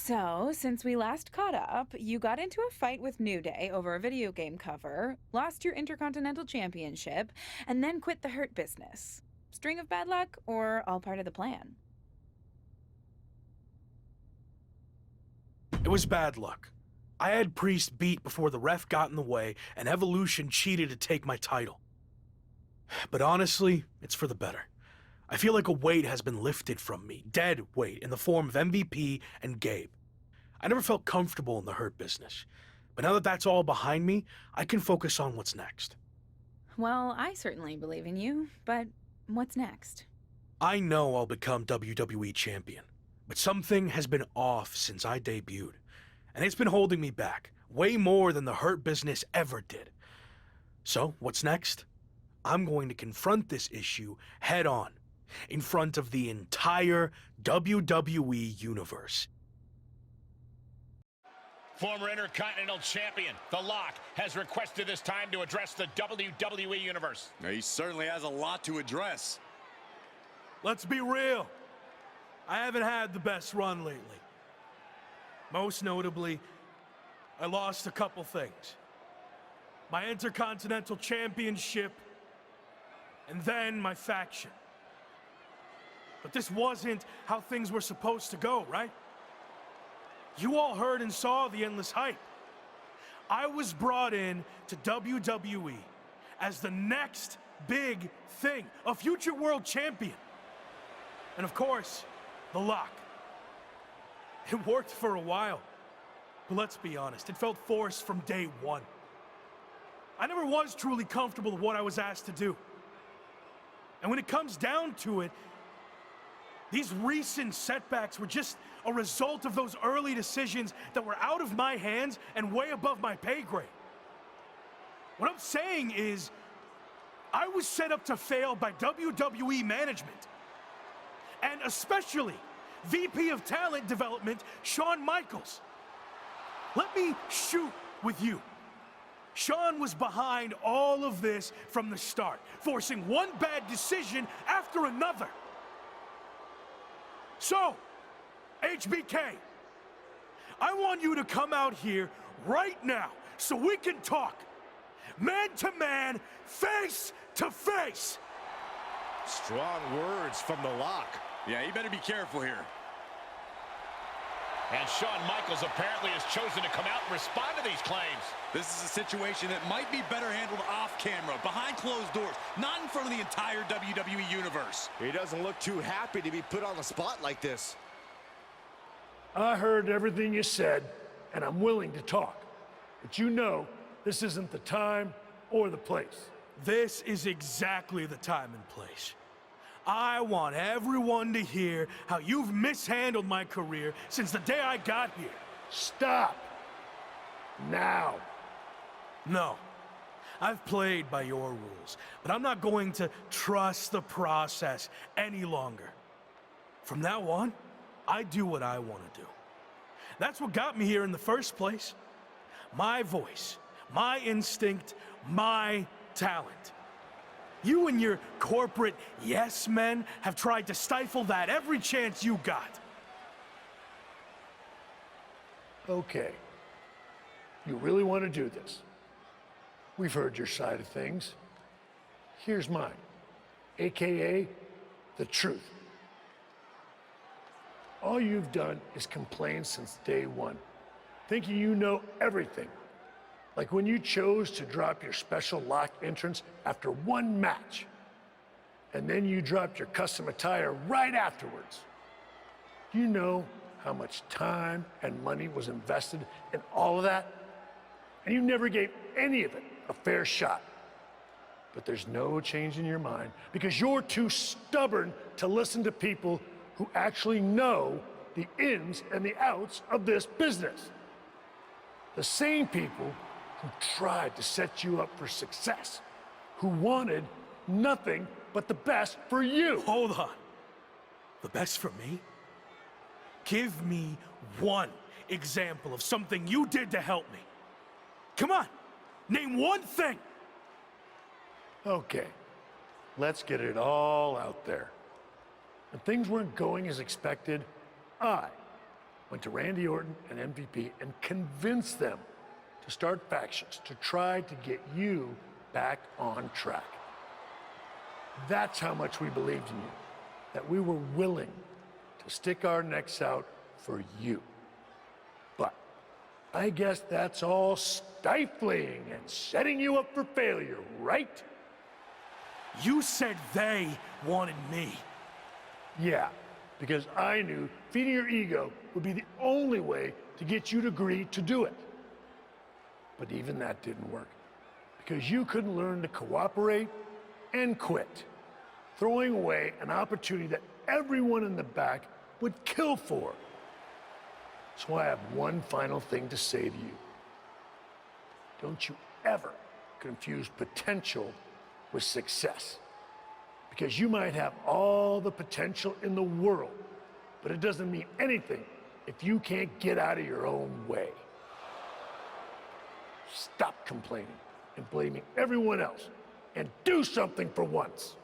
So, since we last caught up, you got into a fight with New Day over a video game cover, lost your Intercontinental Championship, and then quit the Hurt Business. String of bad luck, or all part of the plan? It was bad luck. I had Priest beat before the ref got in the way, and Evolution cheated to take my title. But honestly, it's for the better. I feel like a weight has been lifted from me, dead weight, in the form of MVP and Gabe. I never felt comfortable in the Hurt Business, but now that that's all behind me, I can focus on what's next. Well, I certainly believe in you, but what's next? I know I'll become WWE Champion, but something has been off since I debuted, and it's been holding me back, way more than the Hurt Business ever did. So, what's next? I'm going to confront this issue head on, in front of the entire WWE Universe. Former Intercontinental Champion, The Lock, has requested this time to address the WWE Universe. Now, he certainly has a lot to address. Let's be real. I haven't had the best run lately. Most notably, I lost a couple things. My Intercontinental Championship, and then my faction. But this wasn't how things were supposed to go, right? You all heard and saw the endless hype. I was brought in to WWE as the next big thing, a future world champion. And of course, The Lock. It worked for a while, but let's be honest, it felt forced from day one. I never was truly comfortable with what I was asked to do. And when it comes down to it, these recent setbacks were just a result of those early decisions that were out of my hands and way above my pay grade. What I'm saying is, I was set up to fail by WWE management. And especially VP of Talent Development, Shawn Michaels. Let me shoot with you. Shawn was behind all of this from the start, forcing one bad decision after another. So, HBK, I want you to come out here right now so we can talk. Man to man, face to face. Strong words from The Lock. Yeah, you better be careful here. And Shawn Michaels apparently has chosen to come out and respond to these claims. This is a situation that might be better handled off camera, behind closed doors, not in front of the entire WWE Universe. He doesn't look too happy to be put on the spot like this. I heard everything you said, and I'm willing to talk. But you know, this isn't the time or the place. This is exactly the time and place. I want everyone to hear how you've mishandled my career since the day I got here. Stop. Now. No. I've played by your rules, but I'm not going to trust the process any longer. From now on, I do what I want to do. That's what got me here in the first place. My voice, my instinct, my talent. You and your corporate yes men have tried to stifle that every chance you got. Okay. You really want to do this? We've heard your side of things. Here's mine, AKA the truth. All you've done is complain since day one, thinking you know everything. Like when you chose to drop your special lock entrance after one match, and then you dropped your custom attire right afterwards. You know how much time and money was invested in all of that, and you never gave any of it a fair shot. But there's no change in your mind because you're too stubborn to listen to people who actually know the ins and the outs of this business. The same people who tried to set you up for success, who wanted nothing but the best for you. Hold on. The best for me? Give me one example of something you did to help me. Come on, name one thing. Okay, let's get it all out there. When things weren't going as expected, I went to Randy Orton and MVP and convinced them to start factions to try to get you back on track. That's how much we believed in you, that we were willing to stick our necks out for you. But I guess that's all stifling and setting you up for failure, right? You said they wanted me. Yeah, because I knew feeding your ego would be the only way to get you to agree to do it. But even that didn't work, because you couldn't learn to cooperate and quit, throwing away an opportunity that everyone in the back would kill for. So I have one final thing to say to you. Don't you ever confuse potential with success. Because you might have all the potential in the world, but it doesn't mean anything if you can't get out of your own way. Stop complaining and blaming everyone else and do something for once.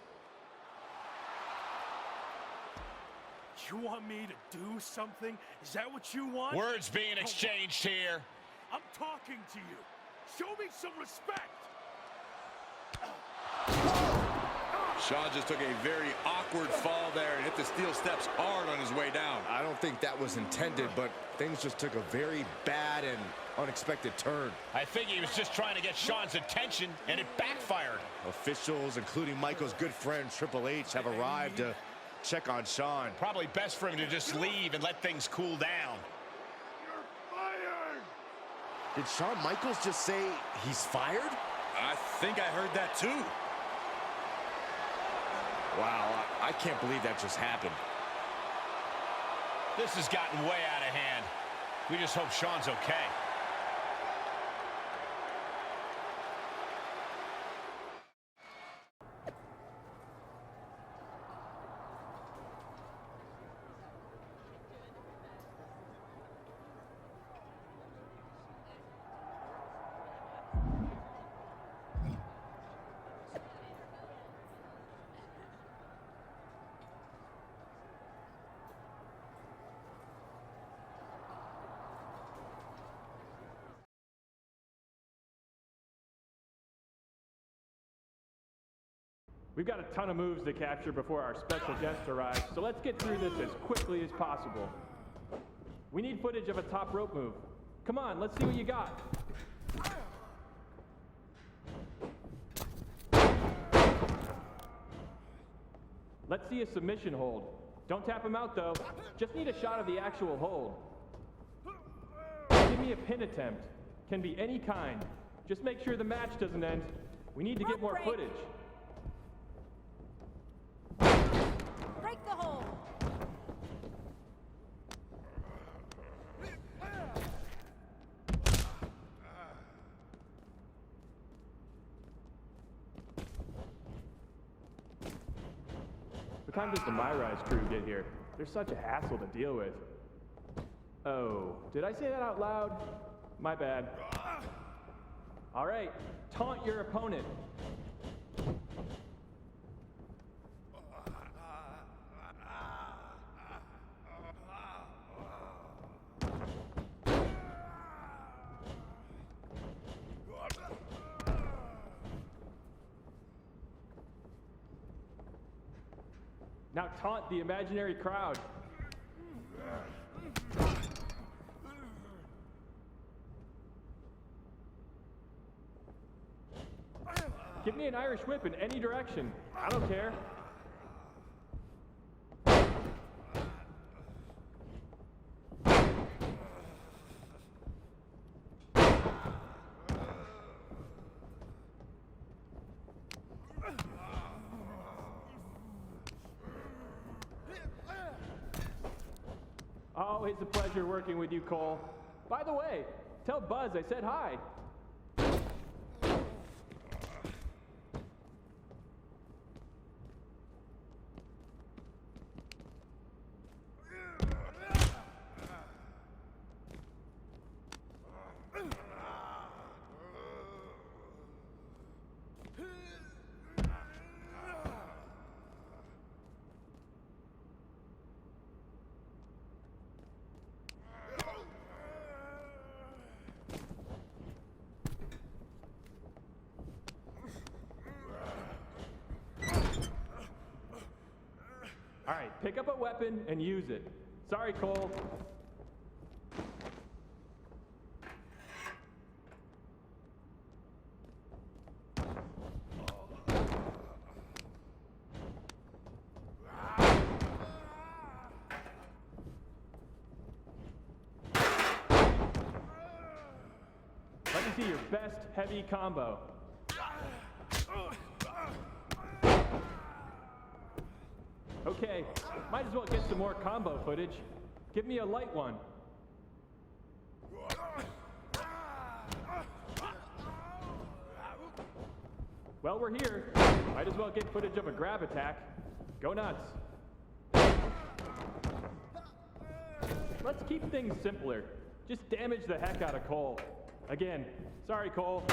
You want me to do something? Is that what you want? Words being exchanged here. I'm talking to you. Show me some respect. Shawn just took a very awkward fall there and hit the steel steps hard on his way down. I don't think that was intended, but things just took a very bad and unexpected turn. I think he was just trying to get Shawn's attention, and it backfired. Officials, including Michael's good friend Triple H, have arrived to check on Shawn. Probably best for him to just leave and let things cool down. Did Shawn Michaels just say he's fired? I think I heard that too. Wow, I can't believe that just happened. This has gotten way out of hand. We just hope Shawn's okay. We've got a ton of moves to capture before our special guest arrives, so let's get through this as quickly as possible. We need footage of a top rope move. Come on, let's see what you got. Let's see a submission hold. Don't tap him out though. Just need a shot of the actual hold. Give me a pin attempt. Can be any kind. Just make sure the match doesn't end. We need to get more footage. Break the hold. What time does the MyRise crew get here? They're such a hassle to deal with. Oh, did I say that out loud? My bad. All right, taunt your opponent. Now taunt the imaginary crowd. Give me an Irish whip in any direction. I don't care. Always a pleasure working with you, Cole. By the way, tell Buzz I said hi. pick up a weapon and use it. Sorry, Cole. Let me see your best heavy combo. Okay, might as well get some more combo footage. Give me a light one. Well, we're here. Might as well get footage of a grab attack. Go nuts. Let's keep things simpler. Just damage the heck out of Cole. Again, sorry, Cole.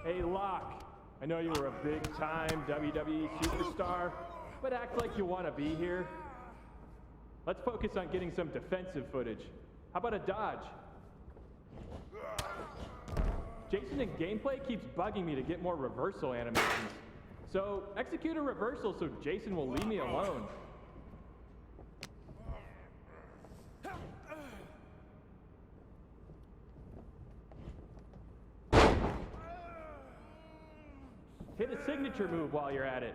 Hey, Locke. I know you were a big-time WWE superstar, but act like you want to be here. Let's focus on getting some defensive footage. How about a dodge? Jason in gameplay keeps bugging me to get more reversal animations. So execute a reversal so Jason will leave me alone. Hit a signature move while you're at it.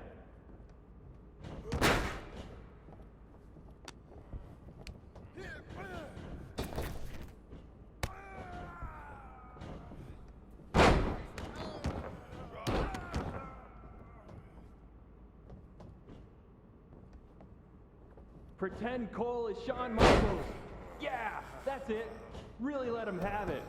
Pretend Cole is Shawn Michaels. Yeah, that's it. Really let him have it.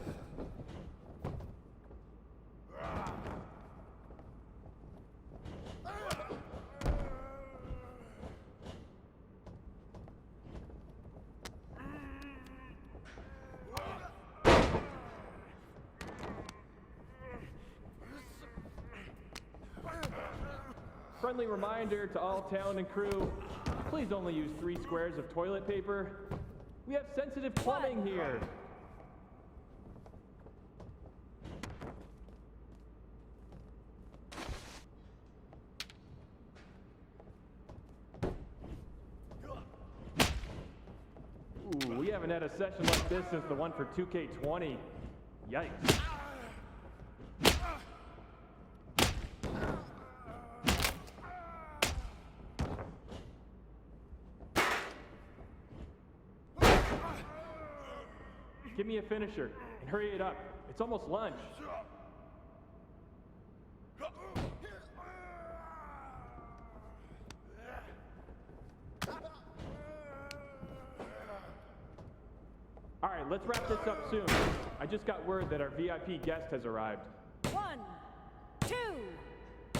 Friendly reminder to all talent and crew, please only use 3 squares of toilet paper. We have sensitive plumbing here. Ooh, we haven't had a session like this since the one for 2K20. Yikes. Give me a finisher, and hurry it up. It's almost lunch. All right, let's wrap this up soon. I just got word that our VIP guest has arrived. 1, 2,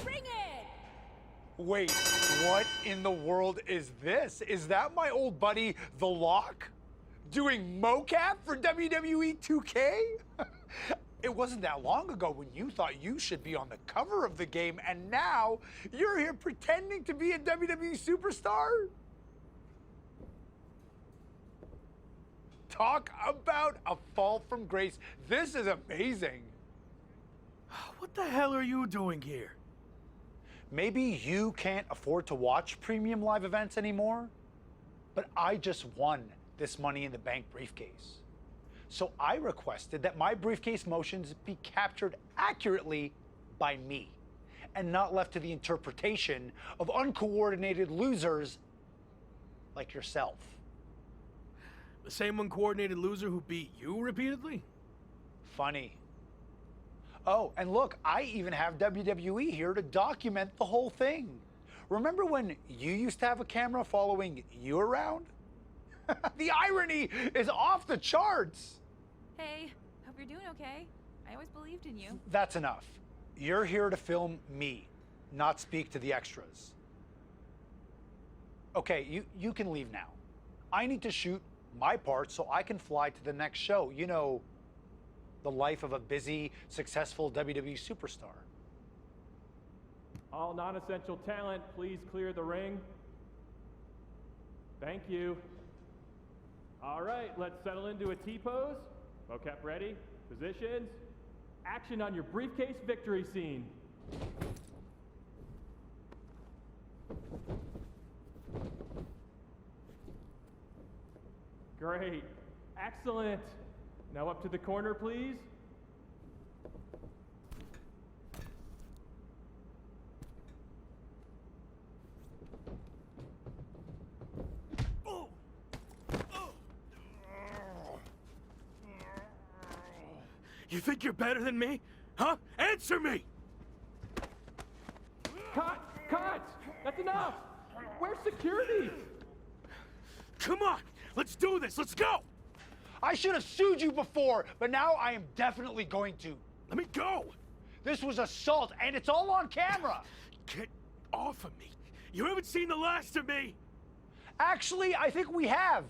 bring it! Wait, what in the world is this? Is that my old buddy, The Lock? Doing mocap for WWE 2K? It wasn't that long ago when you thought you should be on the cover of the game, and now you're here pretending to be a WWE superstar? Talk about a fall from grace. This is amazing. What the hell are you doing here? Maybe you can't afford to watch premium live events anymore, but I just won this Money in the Bank briefcase. So I requested that my briefcase motions be captured accurately by me and not left to the interpretation of uncoordinated losers like yourself. The same uncoordinated loser who beat you repeatedly? Funny. Oh, and look, I even have WWE here to document the whole thing. Remember when you used to have a camera following you around? The irony is off the charts. Hey, hope you're doing okay. I always believed in you. That's enough. You're here to film me, not speak to the extras. Okay, you can leave now. I need to shoot my part so I can fly to the next show. You know, the life of a busy, successful WWE superstar. All non-essential talent, please clear the ring. Thank you. All right, let's settle into a T-pose. Vocab ready, positions, action on your briefcase victory scene. Great, excellent. Now up to the corner, please. You think you're better than me? Huh? Answer me! Cut! Cut! That's enough! Where's security? Come on! Let's do this! Let's go! I should have sued you before, but now I am definitely going to. Let me go! This was assault, and it's all on camera. Get off of me! You haven't seen the last of me! Actually, I think we have.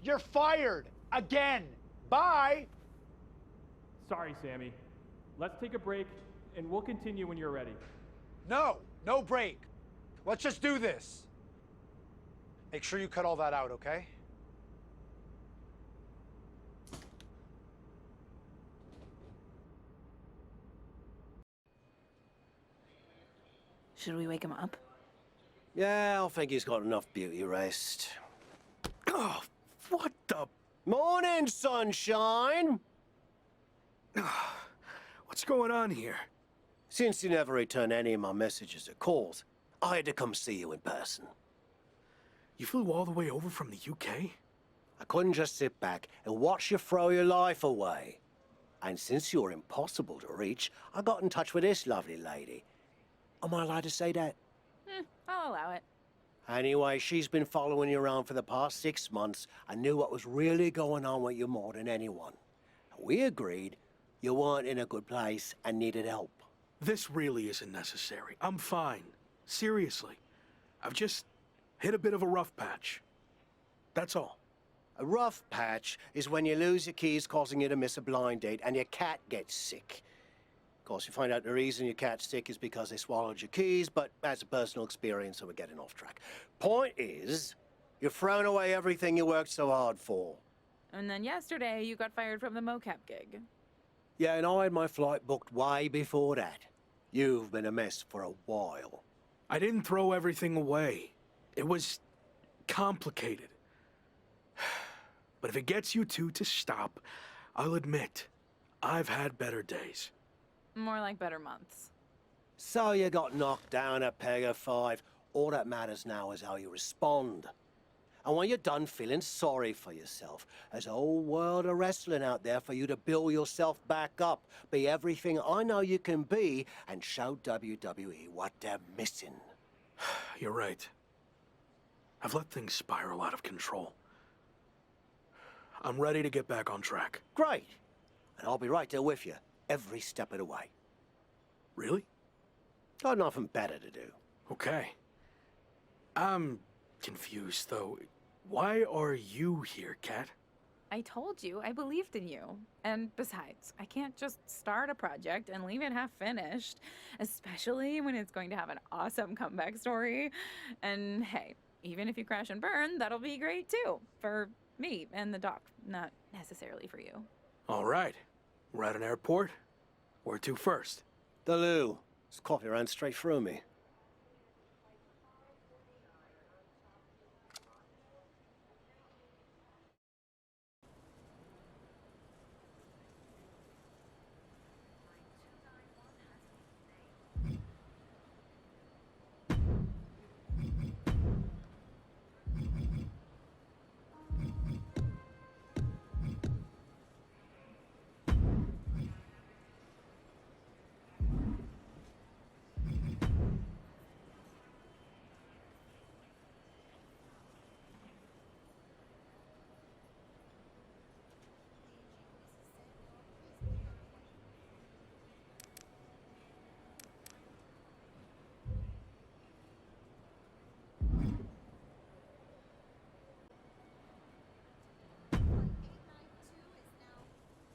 You're fired. Again. Bye. Sorry, Sammy. Let's take a break, and we'll continue when you're ready. No break. Let's just do this. Make sure you cut all that out, okay? Should we wake him up? Yeah, I think he's got enough beauty rest. Oh, what the... Morning, sunshine! What's going on here? Since you never returned any of my messages or calls, I had to come see you in person. You flew all the way over from the UK? I couldn't just sit back and watch you throw your life away. And since you're impossible to reach, I got in touch with this lovely lady. Am I allowed to say that? I'll allow it. Anyway, she's been following you around for the past 6 months and knew what was really going on with you more than anyone. We agreed you weren't in a good place and needed help. This really isn't necessary. I'm fine. Seriously. I've just hit a bit of a rough patch. That's all. A rough patch is when you lose your keys, causing you to miss a blind date, and your cat gets sick. Of course, you find out the reason your cat's sick is because they swallowed your keys, but that's a personal experience, so we're getting off track. Point is, you've thrown away everything you worked so hard for. And then yesterday, you got fired from the mocap gig. Yeah, and I had my flight booked way before that. You've been a mess for a while. I didn't throw everything away. It was complicated. But if it gets you two to stop, I'll admit, I've had better days. More like better months. So you got knocked down a peg of 5. All that matters now is how you respond. And when you're done feeling sorry for yourself, there's a whole world of wrestling out there for you to build yourself back up, be everything I know you can be, and show WWE what they're missing. You're right. I've let things spiral out of control. I'm ready to get back on track. Great. And I'll be right there with you, every step of the way. Really? Got nothing better to do. Okay. I'm confused, though. Why are you here, Kat? I told you, I believed in you. And besides, I can't just start a project and leave it half finished, especially when it's going to have an awesome comeback story. And hey, even if you crash and burn, that'll be great too. For me and the doc, not necessarily for you. All right. We're at an airport. Where to first? The loo. This coffee ran straight through me.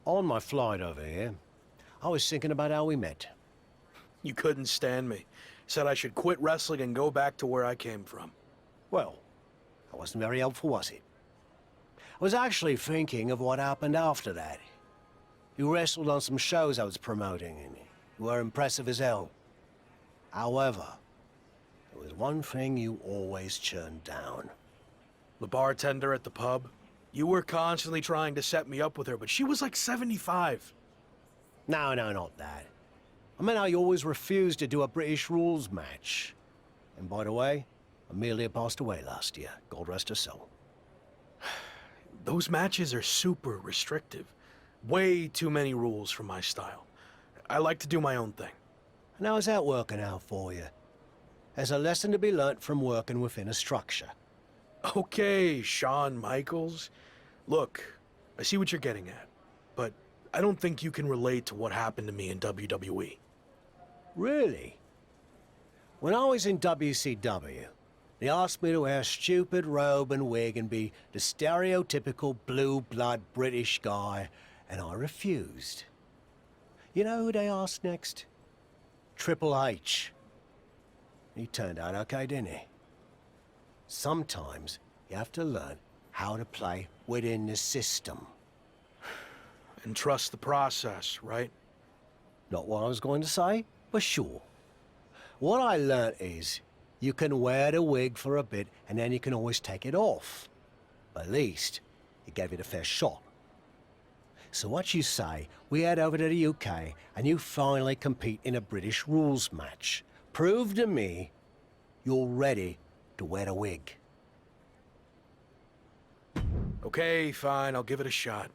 On my flight over here, I was thinking about how we met. You couldn't stand me. Said I should quit wrestling and go back to where I came from. Well, that wasn't very helpful, was it? I was actually thinking of what happened after that. You wrestled on some shows I was promoting, and you were impressive as hell. However, there was one thing you always turned down. The bartender at the pub? You were constantly trying to set me up with her, but she was like 75. No, not that. I meant how you always refused to do a British rules match. And by the way, Amelia passed away last year. God rest her soul. Those matches are super restrictive. Way too many rules for my style. I like to do my own thing. And how's that working out for you? There's a lesson to be learnt from working within a structure. Okay, Shawn Michaels. Look, I see what you're getting at, but I don't think you can relate to what happened to me in WWE. Really? When I was in WCW, they asked me to wear a stupid robe and wig and be the stereotypical blue-blood British guy, and I refused. You know who they asked next? Triple H. He turned out okay, didn't he? Sometimes you have to learn how to play within the system. And trust the process, right? Not what I was going to say, but sure. What I learnt is you can wear the wig for a bit and then you can always take it off. At least it gave it a fair shot. So what you say, we head over to the UK and you finally compete in a British rules match. Prove to me you're ready to wear a wig. Okay, fine, I'll give it a shot.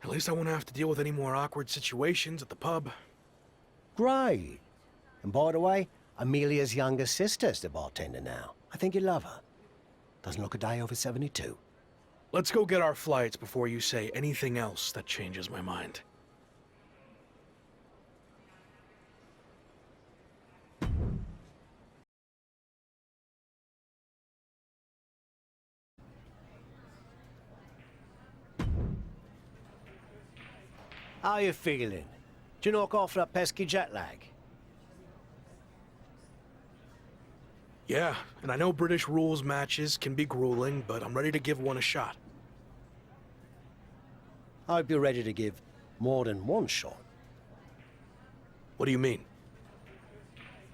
At least I won't have to deal with any more awkward situations at the pub. Great. And by the way, Amelia's younger sister's the bartender now. I think you'd love her. Doesn't look a day over 72. Let's go get our flights before you say anything else that changes my mind. How you feeling? Do you knock off that pesky jet lag? Yeah, and I know British rules matches can be grueling, but I'm ready to give one a shot. I'd be ready to give more than one shot. What do you mean?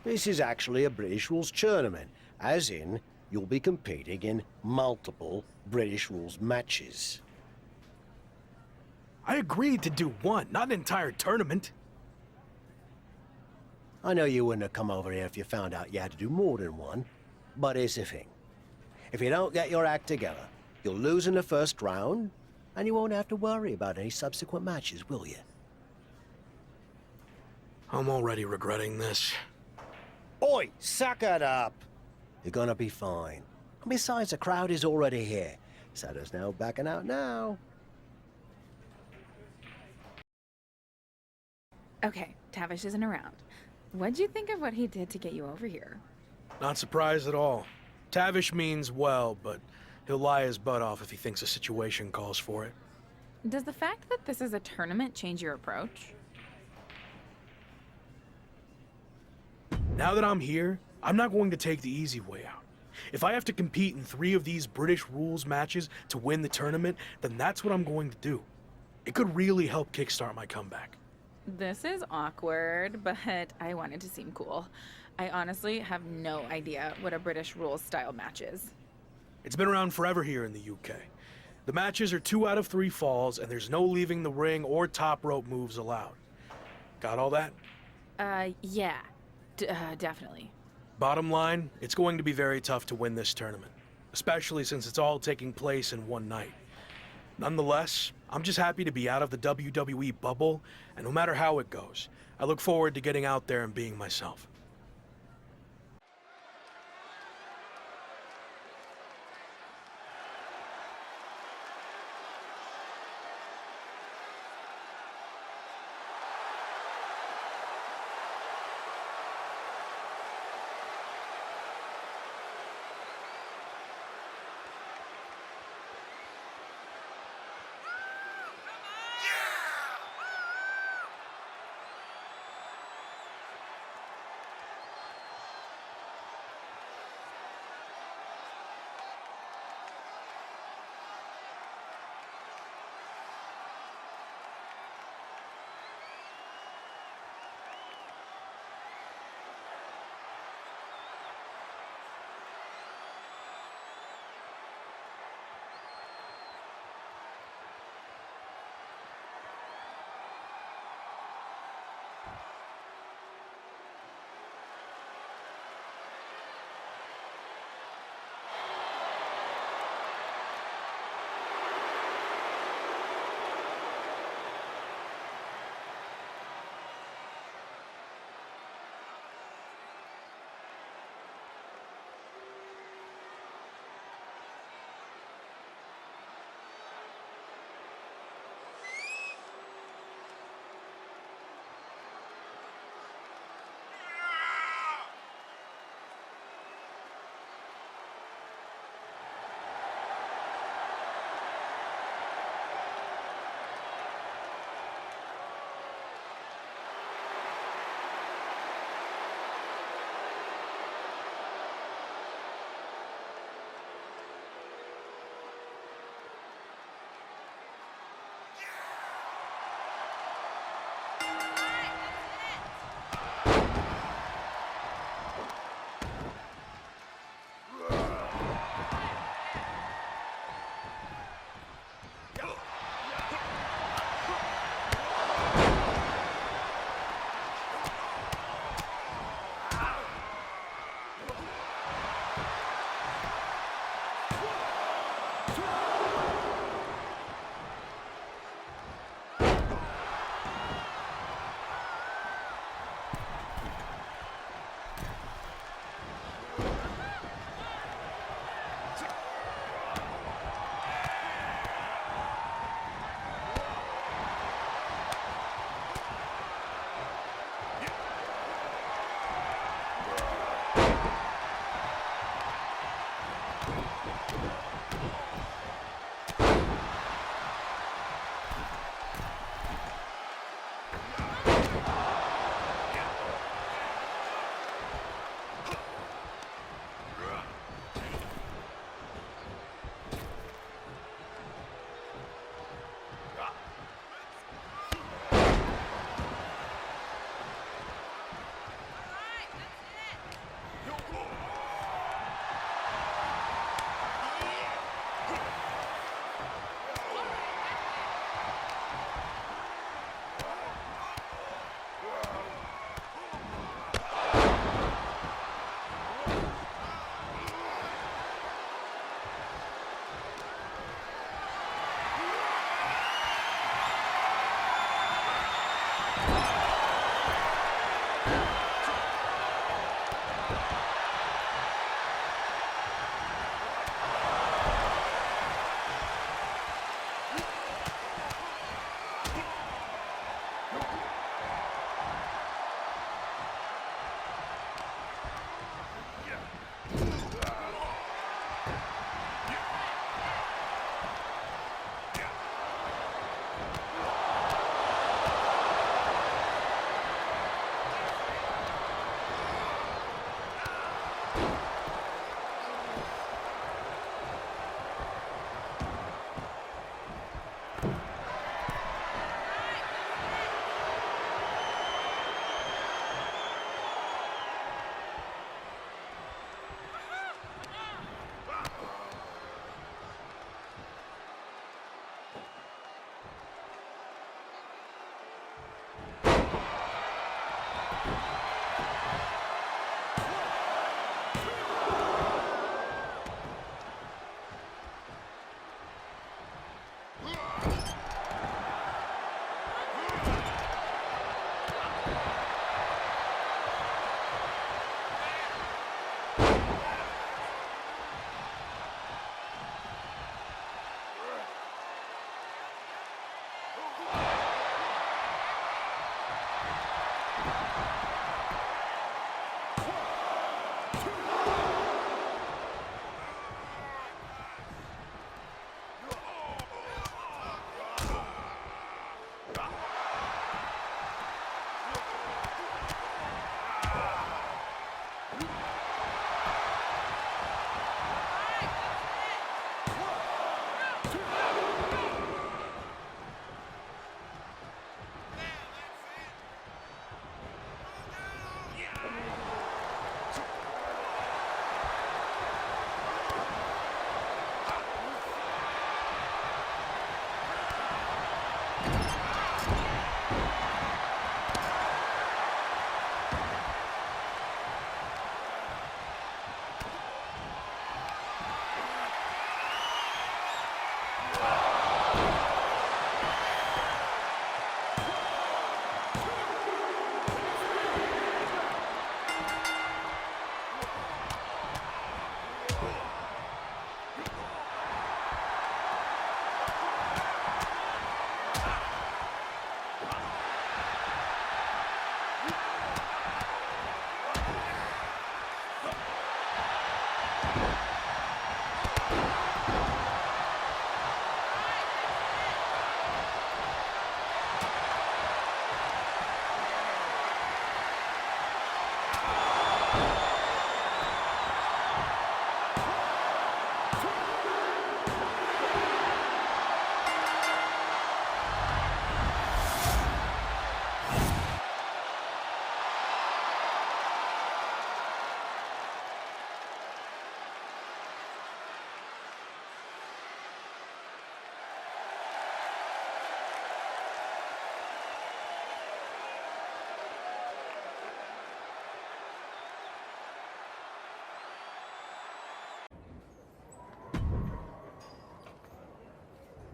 This is actually a British rules tournament, as in, you'll be competing in multiple British rules matches. I agreed to do one, not an entire tournament. I know you wouldn't have come over here if you found out you had to do more than one, but here's the thing. If you don't get your act together, you'll lose in the first round, and you won't have to worry about any subsequent matches, will you? I'm already regretting this. Oi, suck it up! You're gonna be fine. And besides, the crowd is already here, so there's no backing out now. Okay, Tavish isn't around. What'd you think of what he did to get you over here? Not surprised at all. Tavish means well, but he'll lie his butt off if he thinks a situation calls for it. Does the fact that this is a tournament change your approach? Now that I'm here, I'm not going to take the easy way out. If I have to compete in 3 of these British rules matches to win the tournament, then that's what I'm going to do. It could really help kickstart my comeback. This is awkward, but I wanted to seem cool. I honestly have no idea what a British rules style match is. It's been around forever here in the UK. The matches are 2 out of 3 falls, and there's no leaving the ring or top rope moves allowed. Got all that? Yeah. Definitely. Bottom line, it's going to be very tough to win this tournament, especially since it's all taking place in one night. Nonetheless, I'm just happy to be out of the WWE bubble, and no matter how it goes, I look forward to getting out there and being myself.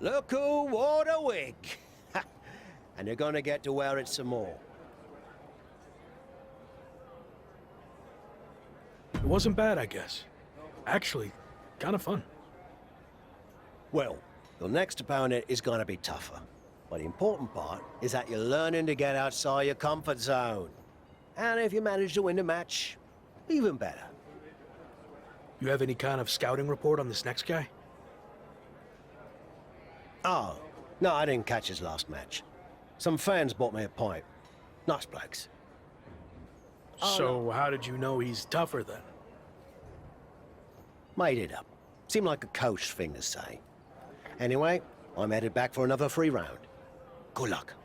Look who wore the wig. And you're gonna get to wear it some more. It wasn't bad, I guess. Actually, kind of fun. Well, your next opponent is gonna be tougher. But the important part is that you're learning to get outside your comfort zone. And if you manage to win the match, even better. You have any kind of scouting report on this next guy? Oh, no, I didn't catch his last match. Some fans bought me a pint. Nice blokes. So how did you know he's tougher then? Made it up. Seemed like a coach thing to say. Anyway, I'm headed back for another free round. Good luck.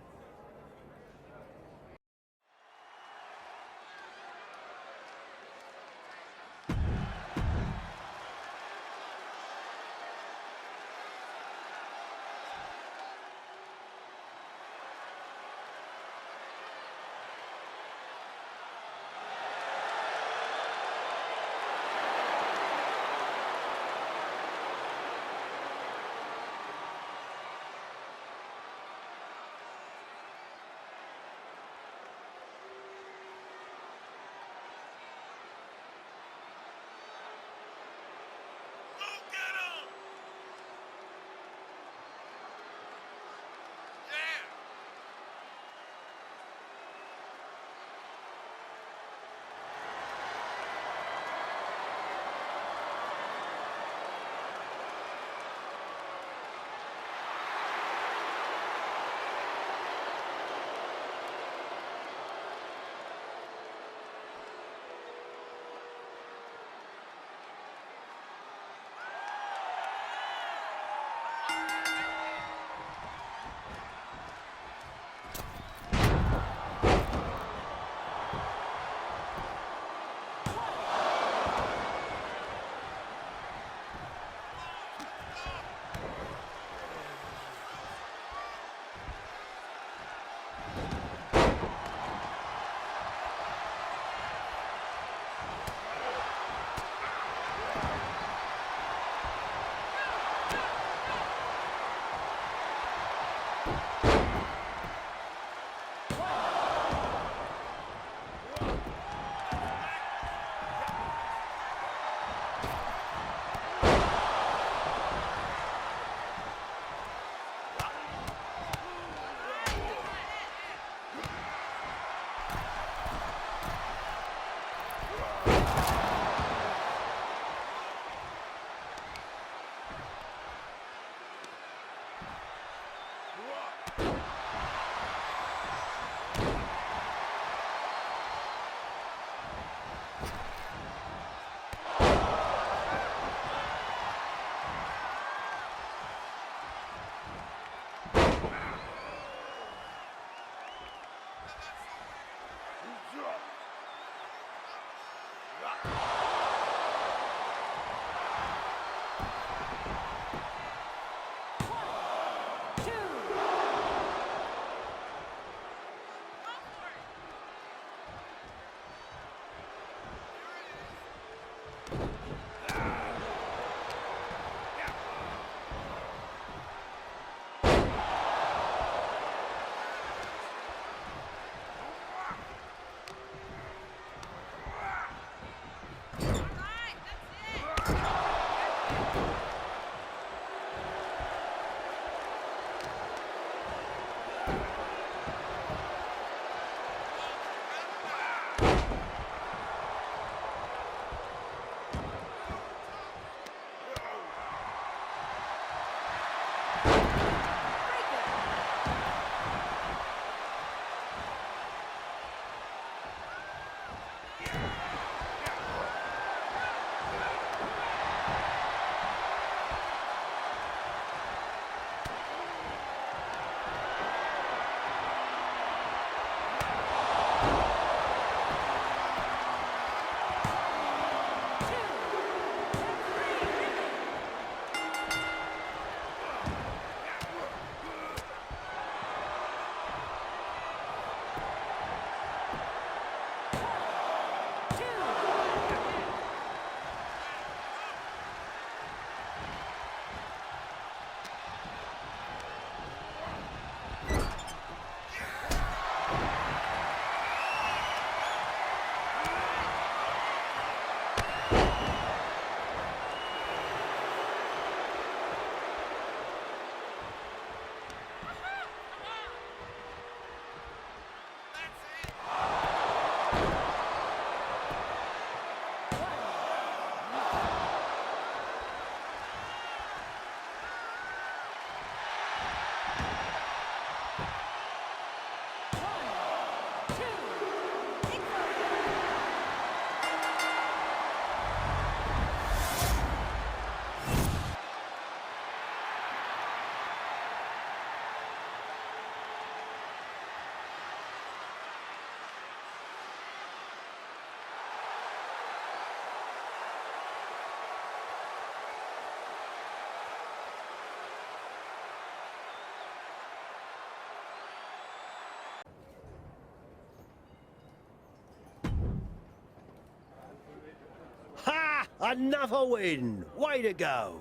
Ha! Another win! Way to go!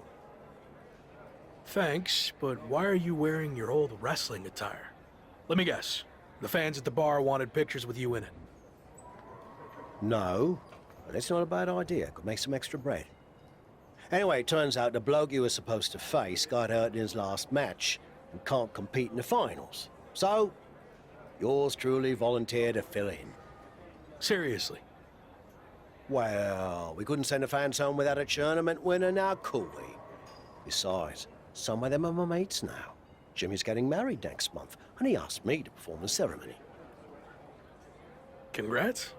Thanks, but why are you wearing your old wrestling attire? Let me guess. The fans at the bar wanted pictures with you in it. No, but it's not a bad idea. Could make some extra bread. Anyway, it turns out the bloke you were supposed to face got hurt in his last match and can't compete in the finals. So, yours truly volunteered to fill in. Seriously. Well, we couldn't send the fans home without a tournament winner now, could we? Besides, some of them are my mates now. Jimmy's getting married next month, and he asked me to perform the ceremony. Congrats.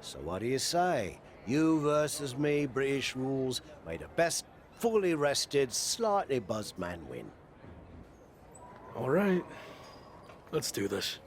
So what do you say? You versus me, British rules, may the best fully rested, slightly buzzed man win. All right. Let's do this.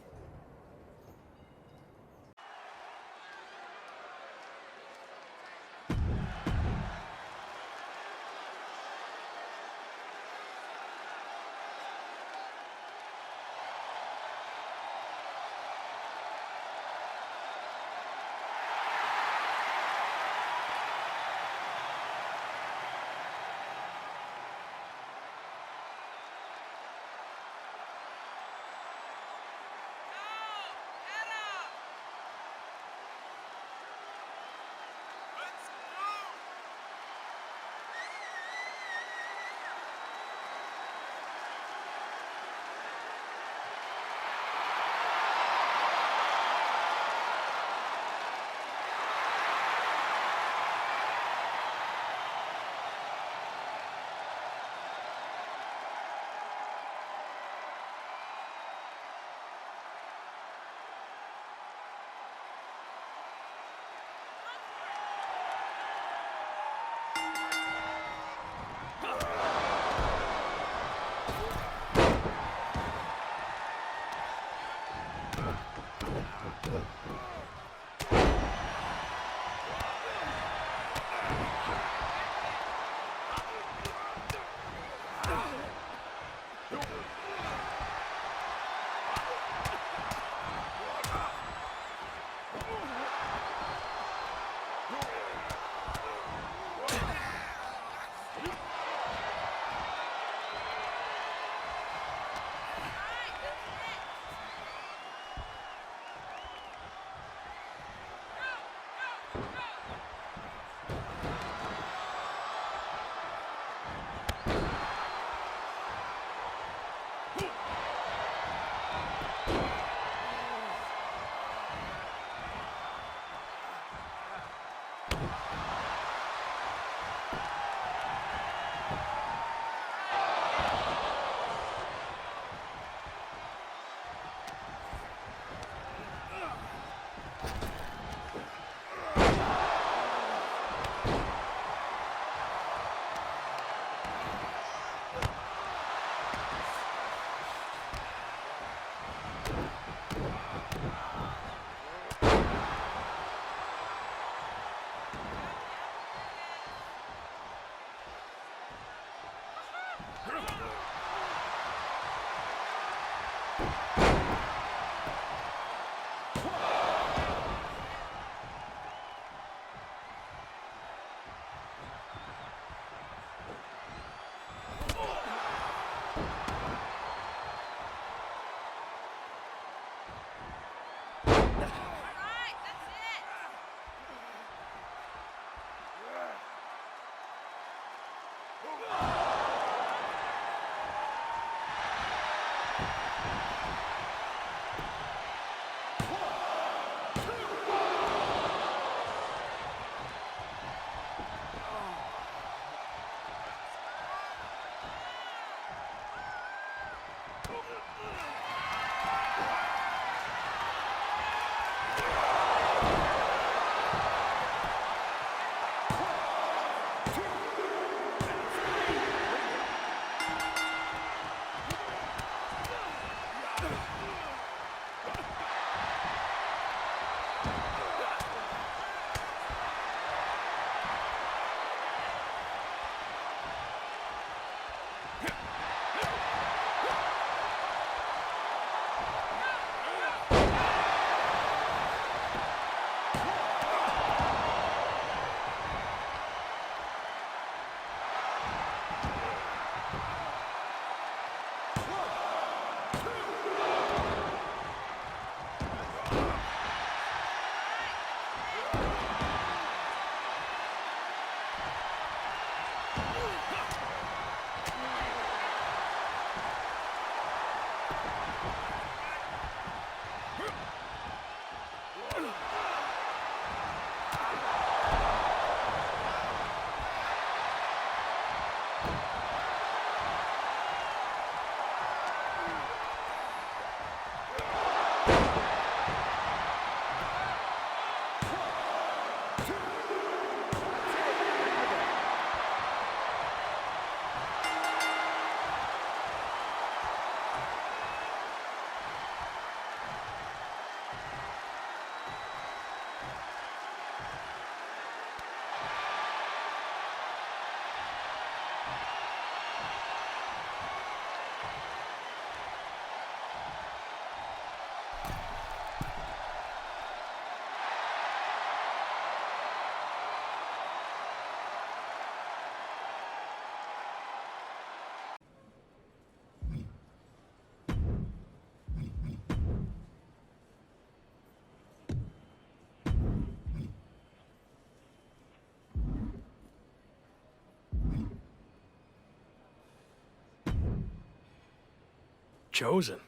Chosen,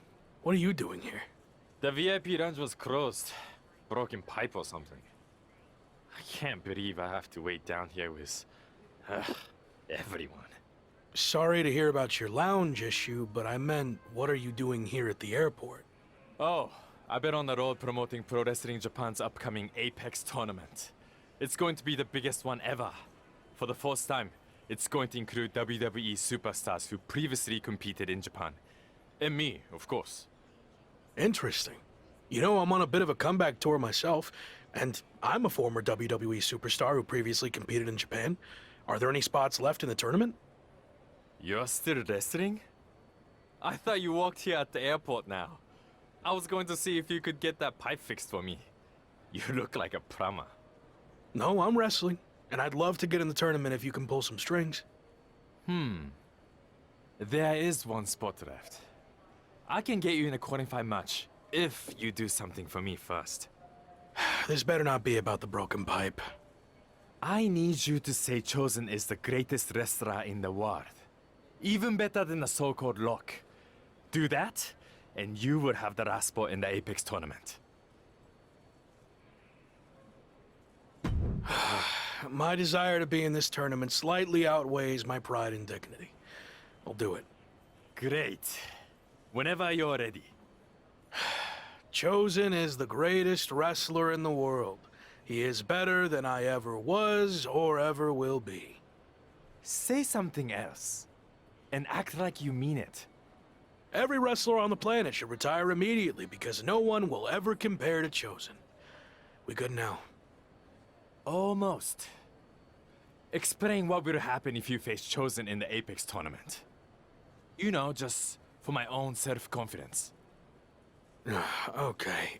what are you doing here? The VIP lounge was closed. Broken pipe or something. I can't believe I have to wait down here with everyone. Sorry to hear about your lounge issue, but I meant, what are you doing here at the airport? Oh, I've been on the road promoting Pro Wrestling Japan's upcoming Apex tournament. It's going to be the biggest one ever. For the first time, it's going to include WWE superstars who previously competed in Japan. And me, of course. Interesting. You know, I'm on a bit of a comeback tour myself, and I'm a former WWE superstar who previously competed in Japan. Are there any spots left in the tournament? You're still wrestling? I thought you walked here at the airport now. I was going to see if you could get that pipe fixed for me. You look like a plumber. No, I'm wrestling, and I'd love to get in the tournament if you can pull some strings. There is one spot left. I can get you in a qualifying match, if you do something for me first. This better not be about the broken pipe. I need you to say Chosen is the greatest wrestler in the world. Even better than the so-called Lock. Do that, and you will have the last spot in the Apex tournament. My desire to be in this tournament slightly outweighs my pride and dignity. I'll do it. Great. Whenever you're ready. Chosen is the greatest wrestler in the world. He is better than I ever was or ever will be. Say something else. And act like you mean it. Every wrestler on the planet should retire immediately because no one will ever compare to Chosen. We good now? Almost. Explain what will happen if you face Chosen in the Apex tournament. You know, just for my own self-confidence. Okay.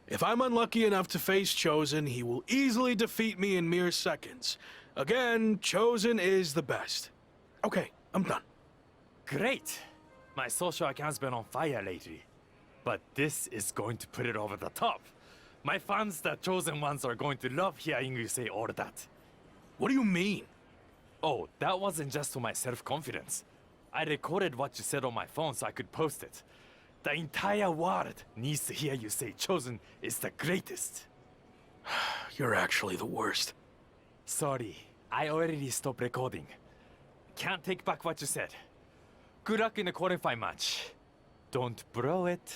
If I'm unlucky enough to face Chosen, he will easily defeat me in mere seconds. Again, Chosen is the best. Okay, I'm done. Great! My social account's been on fire lately. But this is going to put it over the top. My fans, the Chosen ones, are going to love hearing you say all that. What do you mean? Oh, that wasn't just for my self-confidence. I recorded what you said on my phone so I could post it. The entire world needs to hear you say Chosen is the greatest. You're actually the worst. Sorry, I already stopped recording. Can't take back what you said. Good luck in the qualifying match. Don't blow it.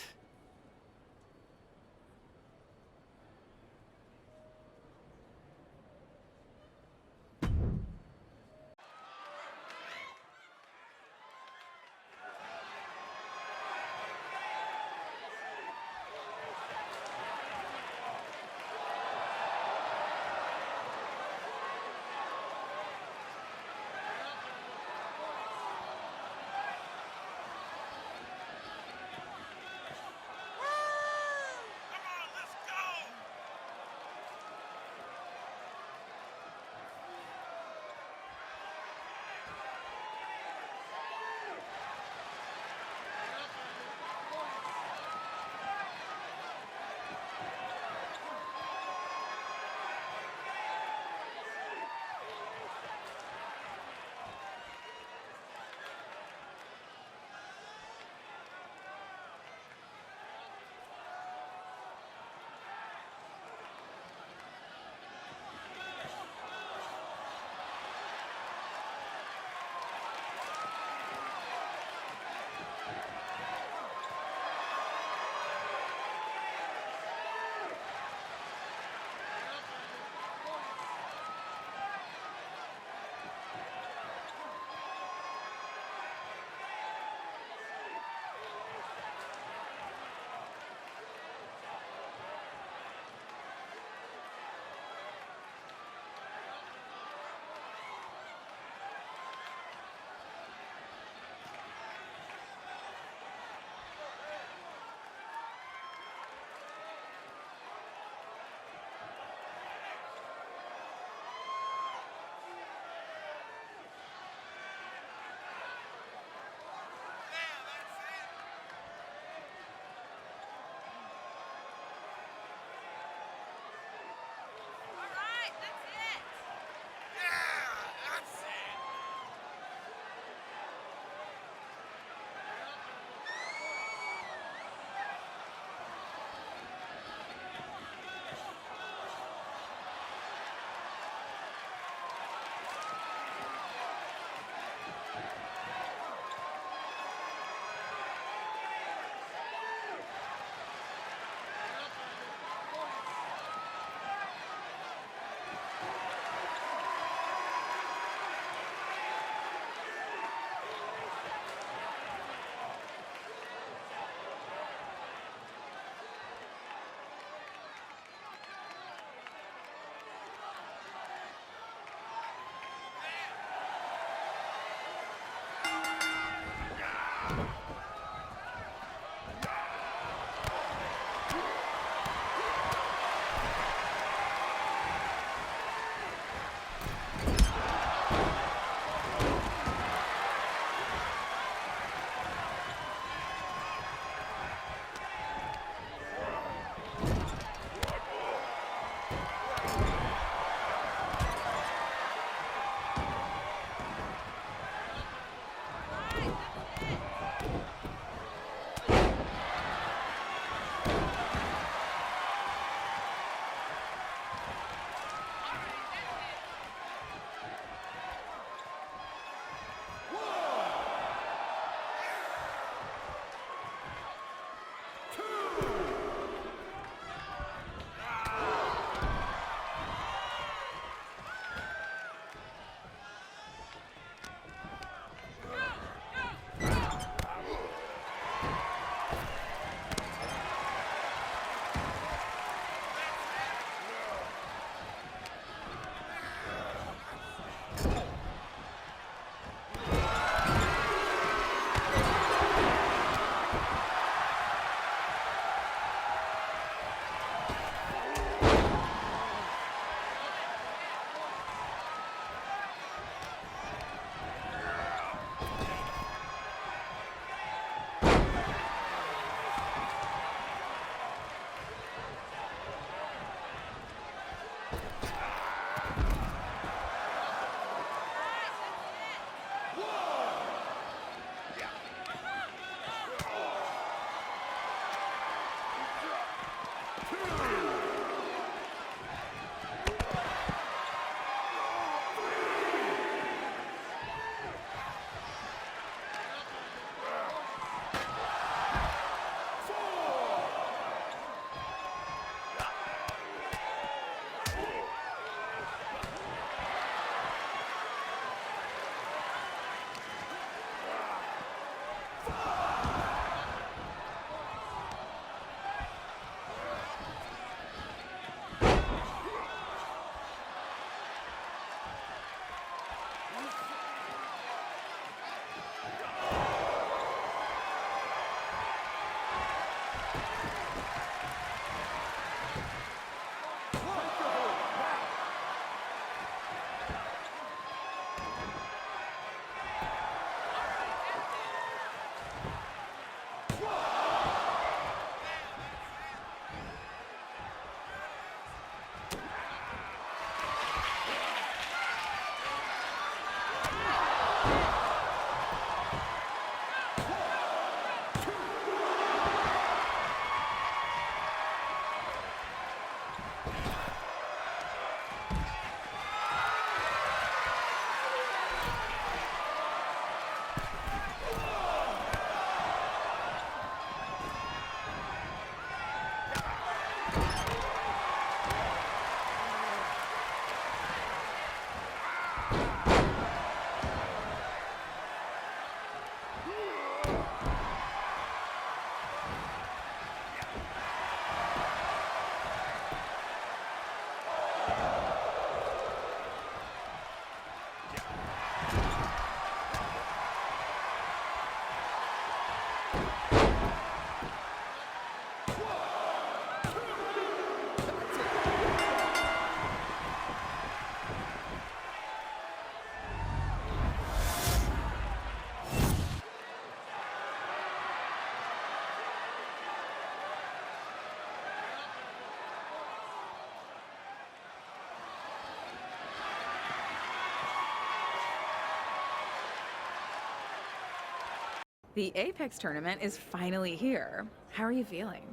The Apex tournament is finally here. How are you feeling?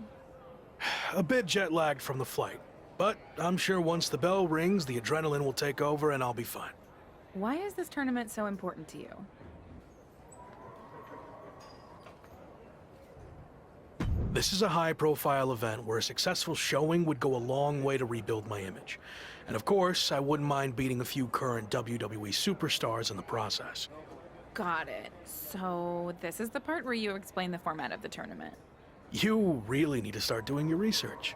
A bit jet-lagged from the flight, but I'm sure once the bell rings, the adrenaline will take over and I'll be fine. Why is this tournament so important to you? This is a high-profile event where a successful showing would go a long way to rebuild my image. And of course, I wouldn't mind beating a few current WWE superstars in the process. Got it. So this is the part where you explain the format of the tournament. You really need to start doing your research.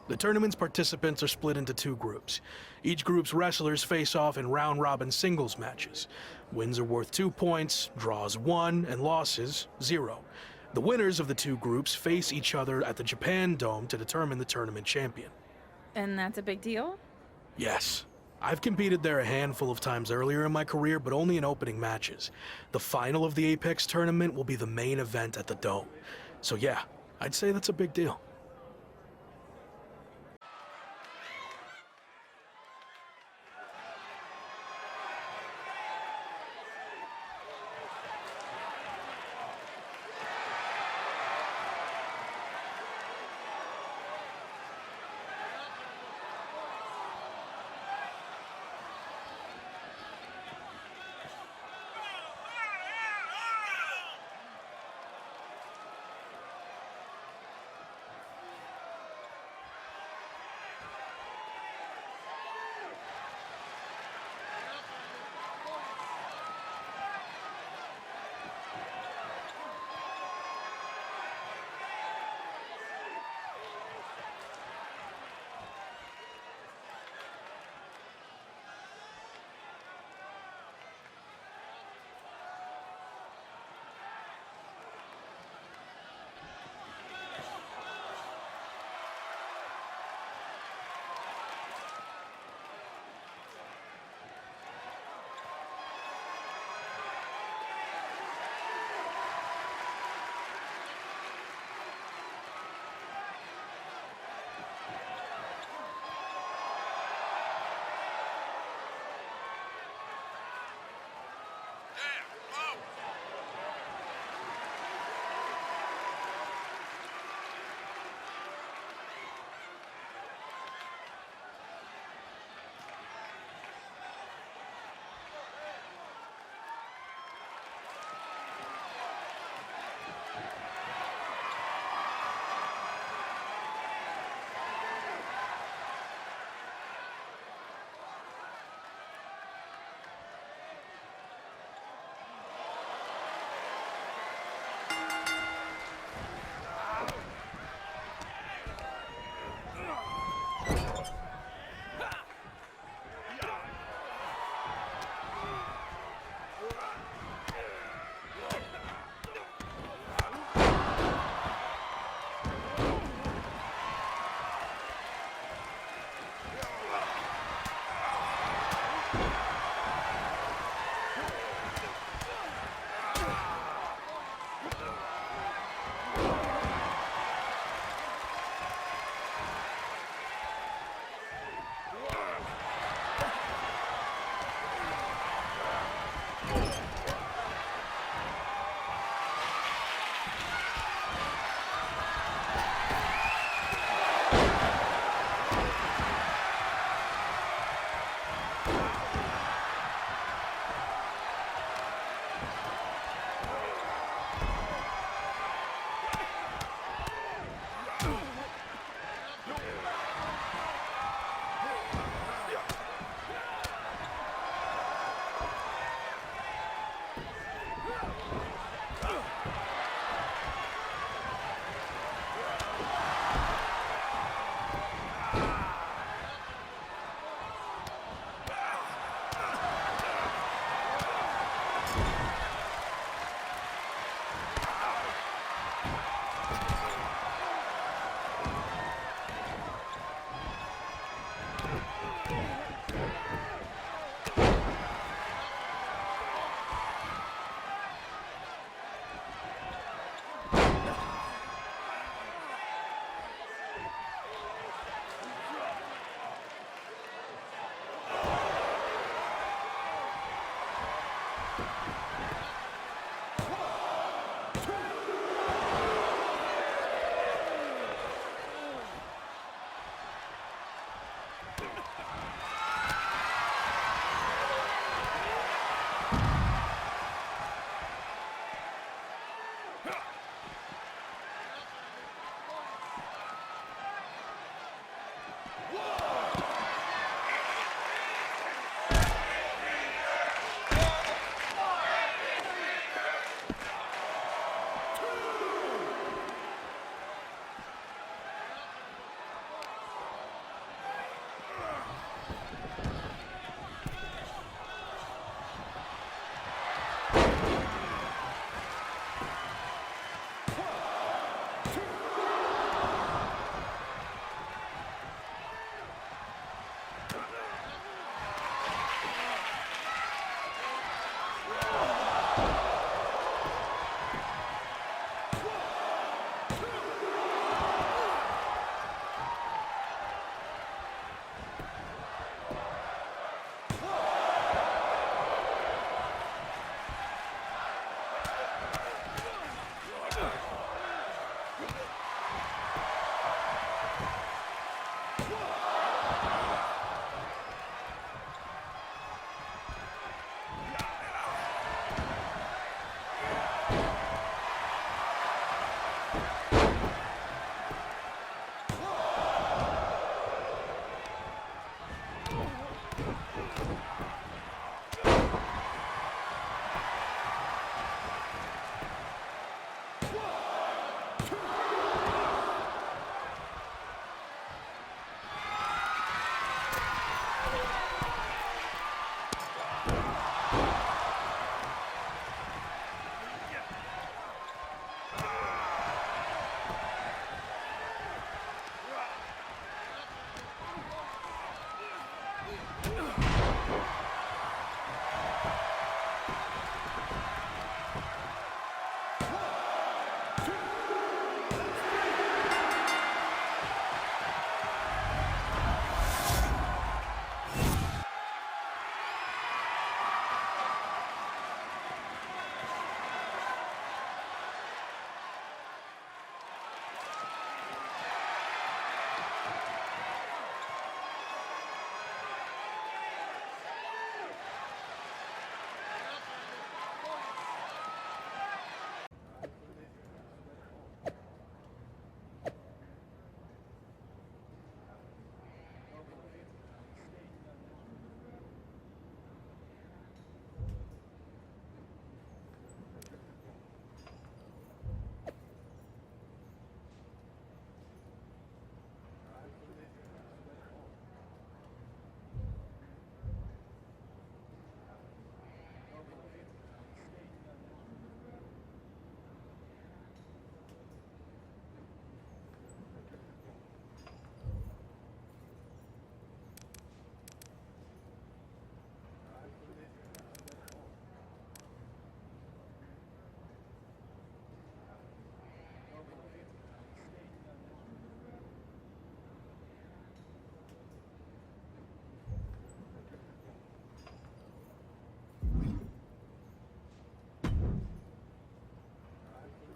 The tournament's participants are split into two groups. Each group's wrestlers face off in round-robin singles matches. Wins are worth 2 points, draws 1, and losses 0. The winners of the two groups face each other at the Japan Dome to determine the tournament champion. And that's a big deal? Yes. I've competed there a handful of times earlier in my career, but only in opening matches. The final of the Apex tournament will be the main event at the Dome. So yeah, I'd say that's a big deal.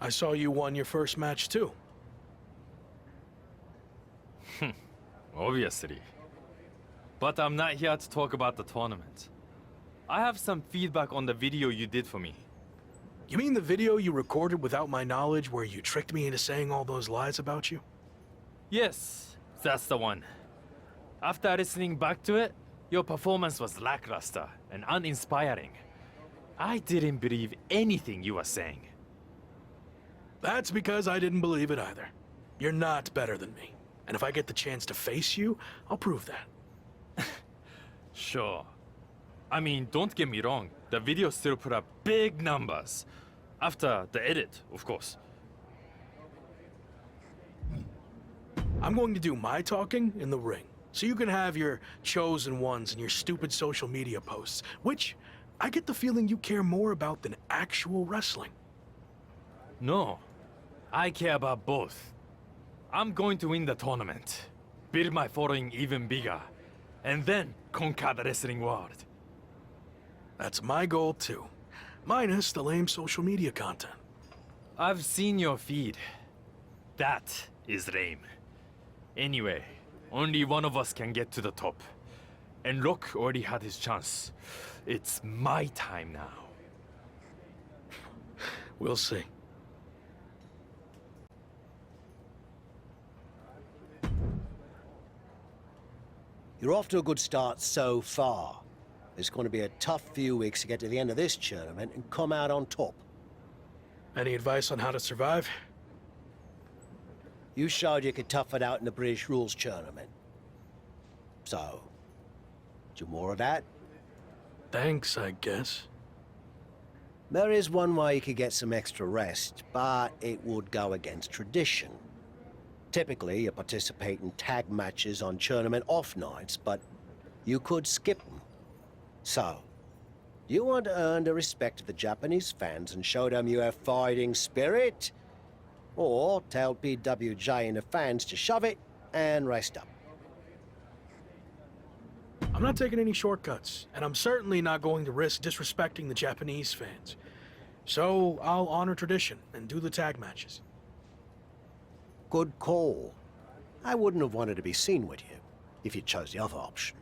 I saw you won your first match too. Obviously. But I'm not here to talk about the tournament. I have some feedback on the video you did for me. You mean the video you recorded without my knowledge where you tricked me into saying all those lies about you? Yes, that's the one. After listening back to it, your performance was lackluster and uninspiring. I didn't believe anything you were saying. That's because I didn't believe it either. You're not better than me. And if I get the chance to face you, I'll prove that. Sure. I mean, don't get me wrong. The video still put up big numbers. After the edit, of course. I'm going to do my talking in the ring. So you can have your chosen ones and your stupid social media posts, which I get the feeling you care more about than actual wrestling. No. I care about both. I'm going to win the tournament, build my following even bigger, and then conquer the wrestling world. That's my goal too, minus the lame social media content. I've seen your feed. That is lame. Anyway, only one of us can get to the top. And Rock already had his chance. It's my time now. We'll see. You're off to a good start so far. It's going to be a tough few weeks to get to the end of this tournament and come out on top. Any advice on how to survive? You showed you could tough it out in the British Rules tournament. So, do more of that? Thanks, I guess. There is one way you could get some extra rest, but it would go against tradition. Typically, you participate in tag matches on tournament off nights, but you could skip them. So, you want to earn the respect of the Japanese fans and show them you have fighting spirit? Or tell PWJ and the fans to shove it and rest up? I'm not taking any shortcuts, and I'm certainly not going to risk disrespecting the Japanese fans. So, I'll honor tradition and do the tag matches. Good call. I wouldn't have wanted to be seen with you if you chose the other option.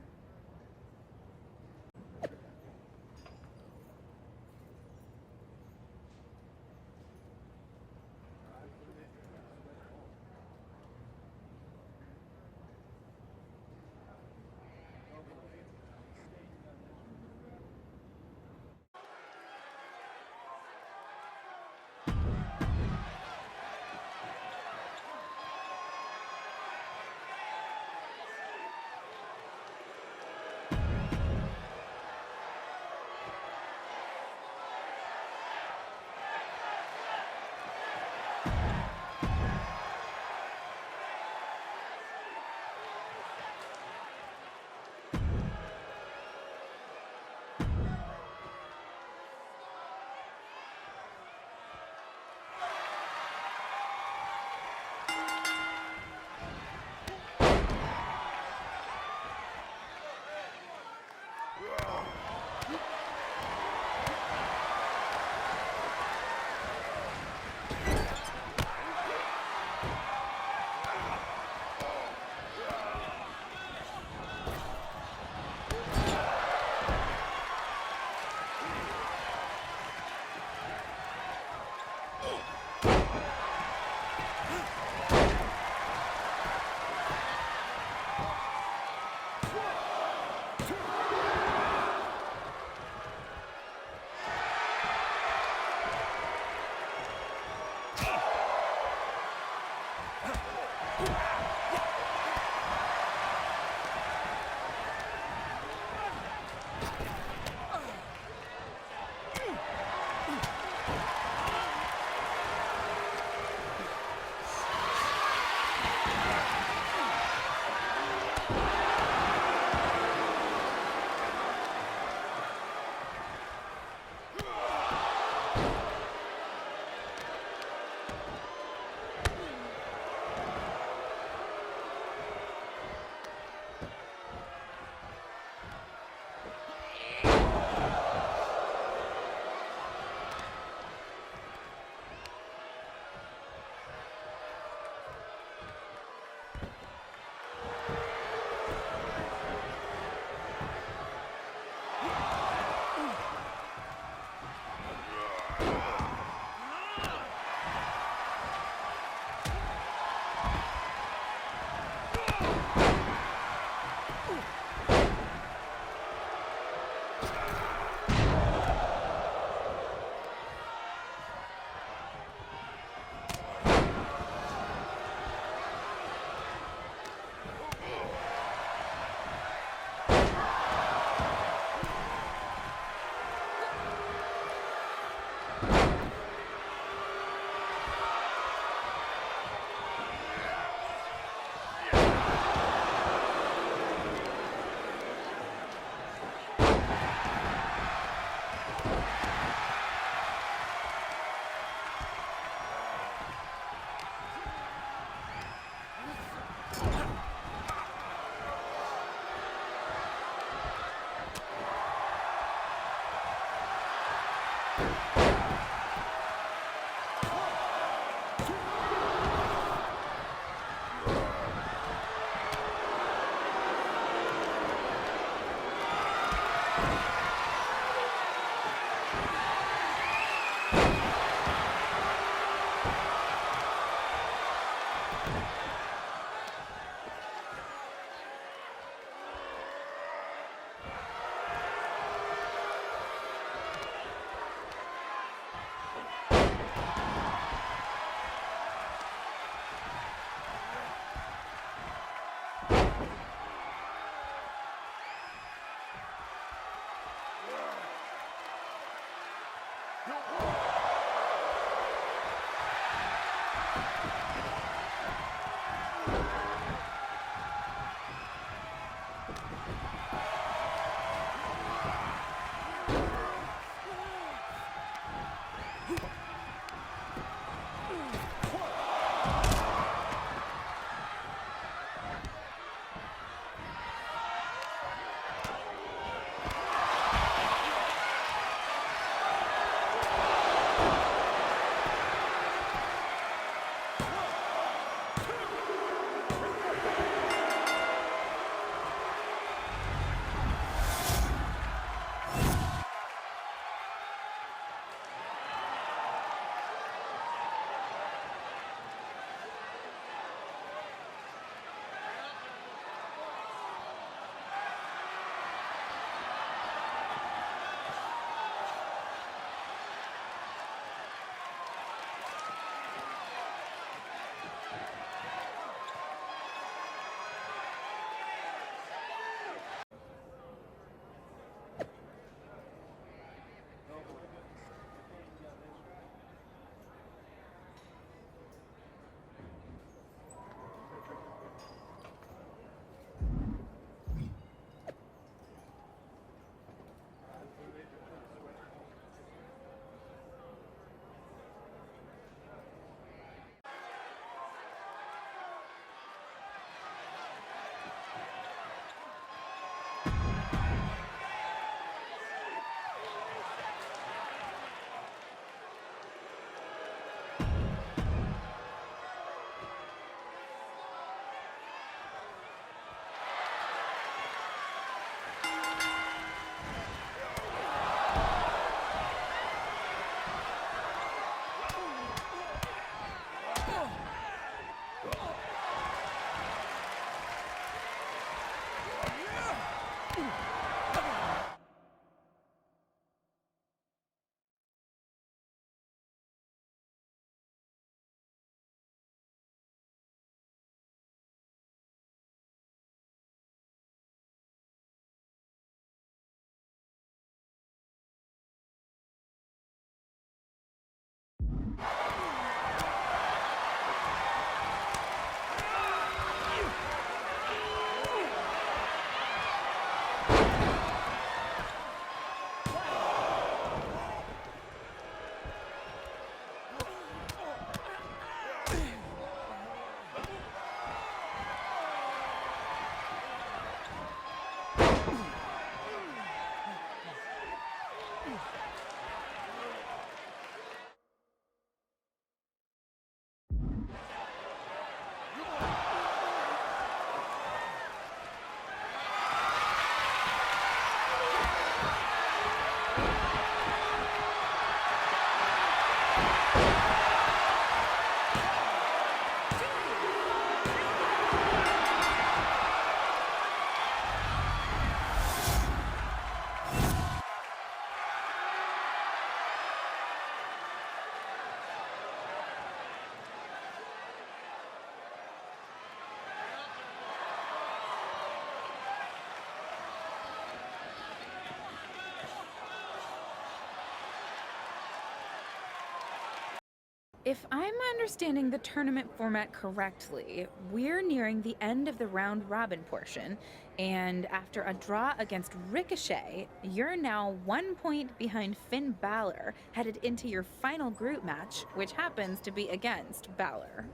If I'm understanding the tournament format correctly, we're nearing the end of the round robin portion, and after a draw against Ricochet, you're now 1 point behind Finn Balor, headed into your final group match, which happens to be against Balor.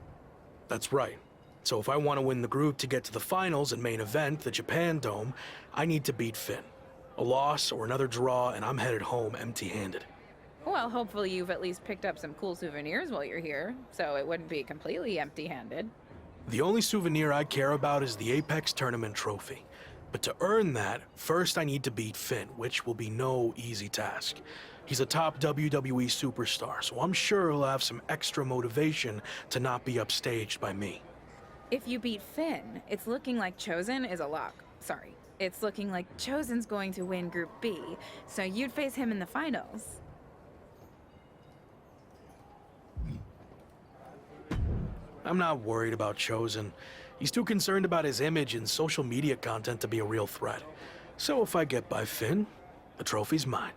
That's right. So if I want to win the group to get to the finals and main event, the Japan Dome, I need to beat Finn. A loss or another draw, and I'm headed home empty-handed. Well, hopefully you've at least picked up some cool souvenirs while you're here, so it wouldn't be completely empty-handed. The only souvenir I care about is the Apex Tournament trophy. But to earn that, first I need to beat Finn, which will be no easy task. He's a top WWE superstar, so I'm sure he'll have some extra motivation to not be upstaged by me. If you beat Finn, it's looking like Chosen is a lock. Sorry, it's looking like Chosen's going to win Group B, so you'd face him in the finals. I'm not worried about Chosen. He's too concerned about his image and social media content to be a real threat. So if I get by Finn, the trophy's mine.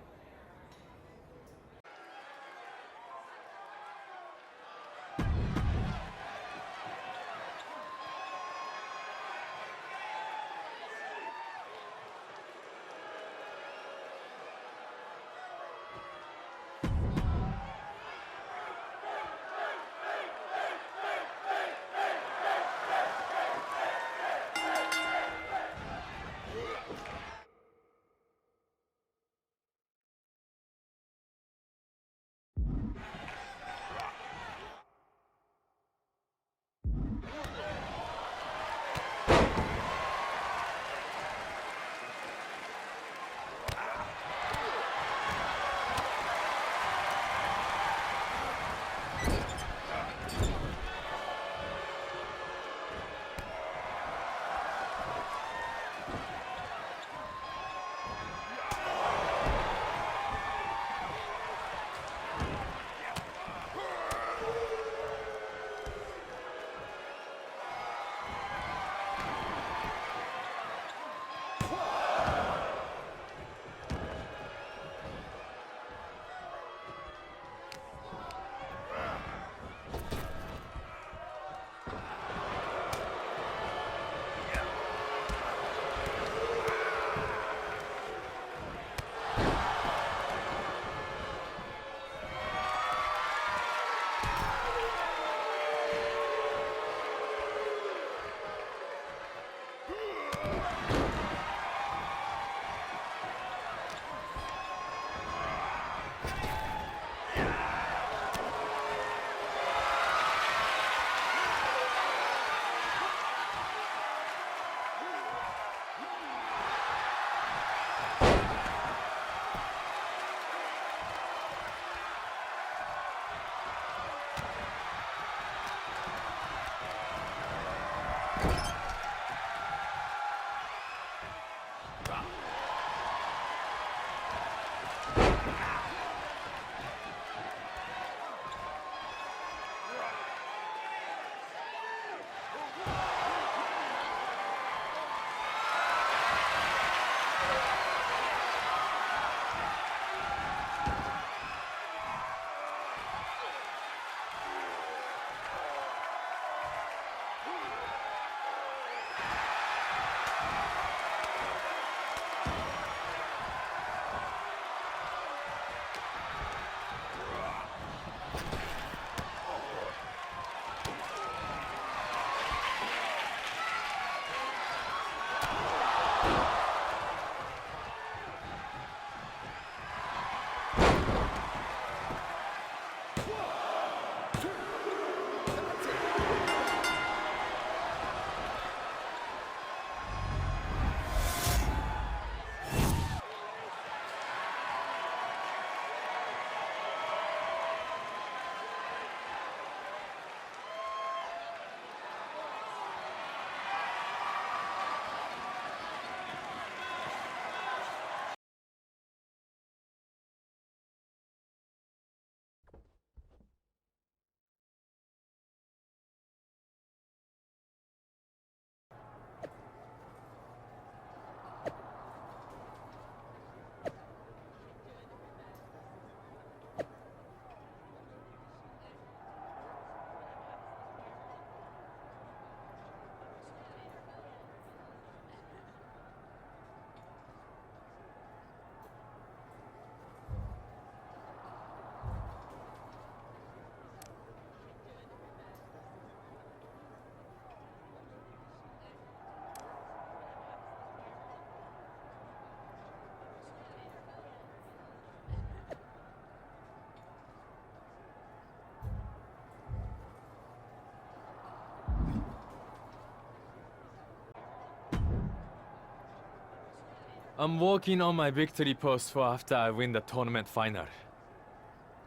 I'm working on my victory post for after I win the tournament final.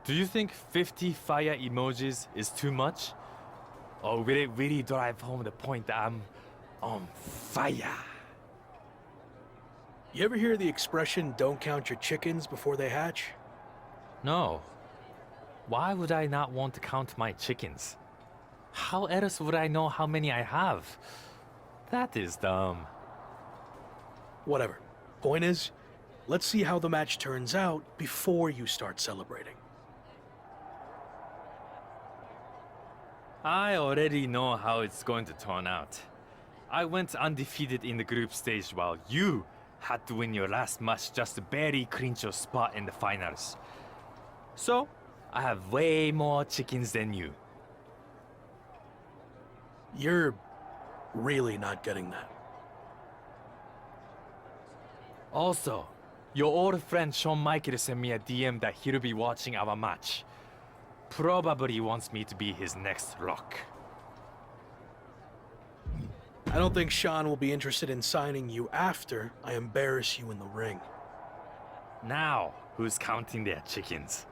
Do you think 50 fire emojis is too much? Or will it really drive home the point that I'm on fire? You ever hear the expression, don't count your chickens before they hatch? No. Why would I not want to count my chickens? How else would I know how many I have? That is dumb. Whatever. Point is, let's see how the match turns out before you start celebrating. I already know how it's going to turn out. I went undefeated in the group stage while you had to win your last match just to barely clinch your spot in the finals. So, I have way more chickens than you. You're really not getting that. Also, your old friend Shawn Michaels sent me a DM that he'll be watching our match. Probably wants me to be his next Rock. I don't think Sean will be interested in signing you after I embarrass you in the ring. Now, who's counting their chickens?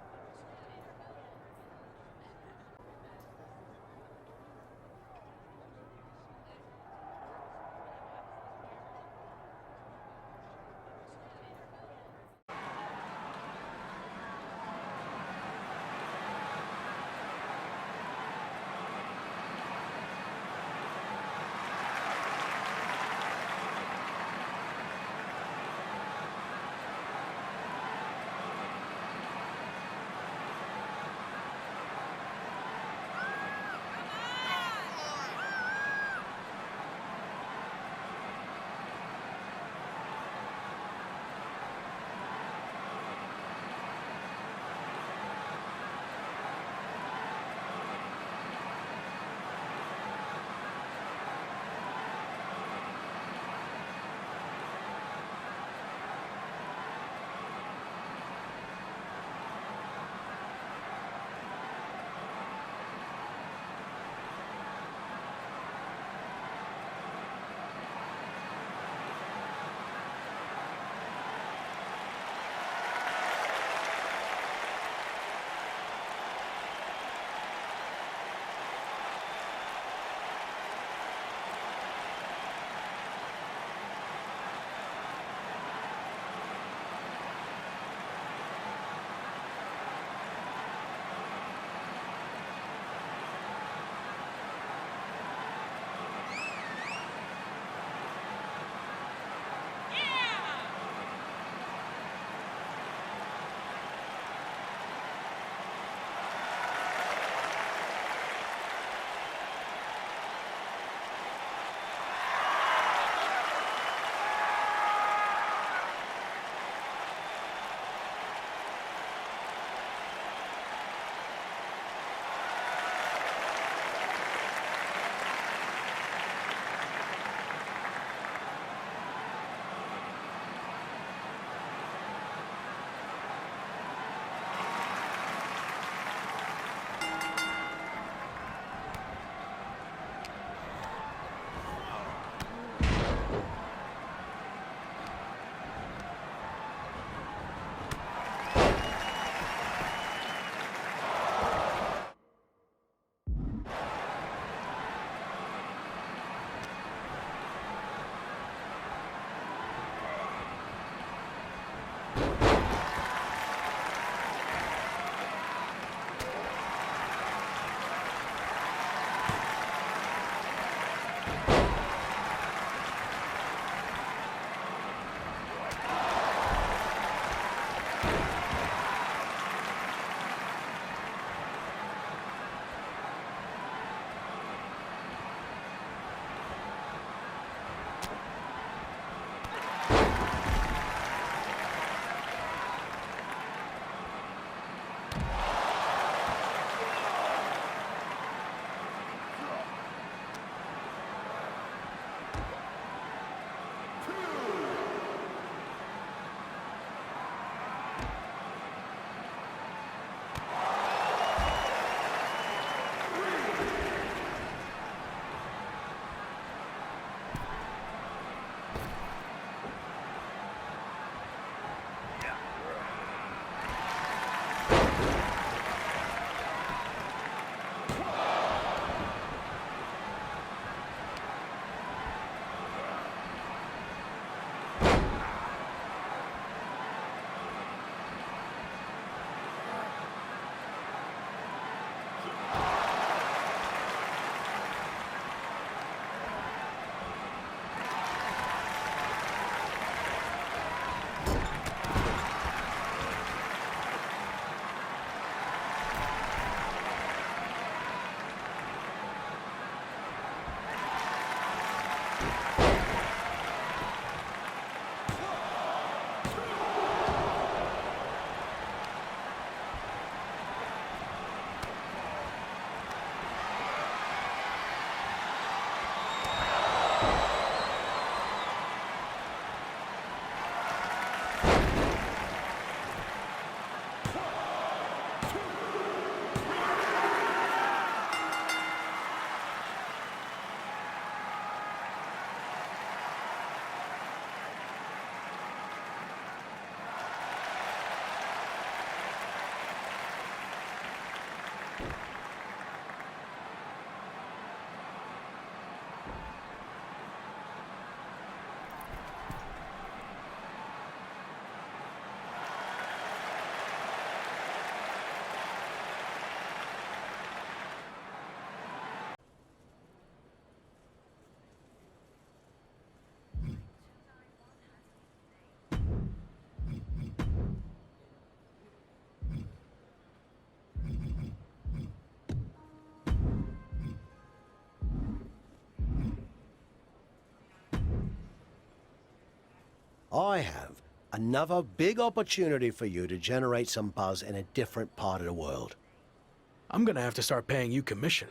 I have another big opportunity for you to generate some buzz in a different part of the world. I'm gonna have to start paying you commission.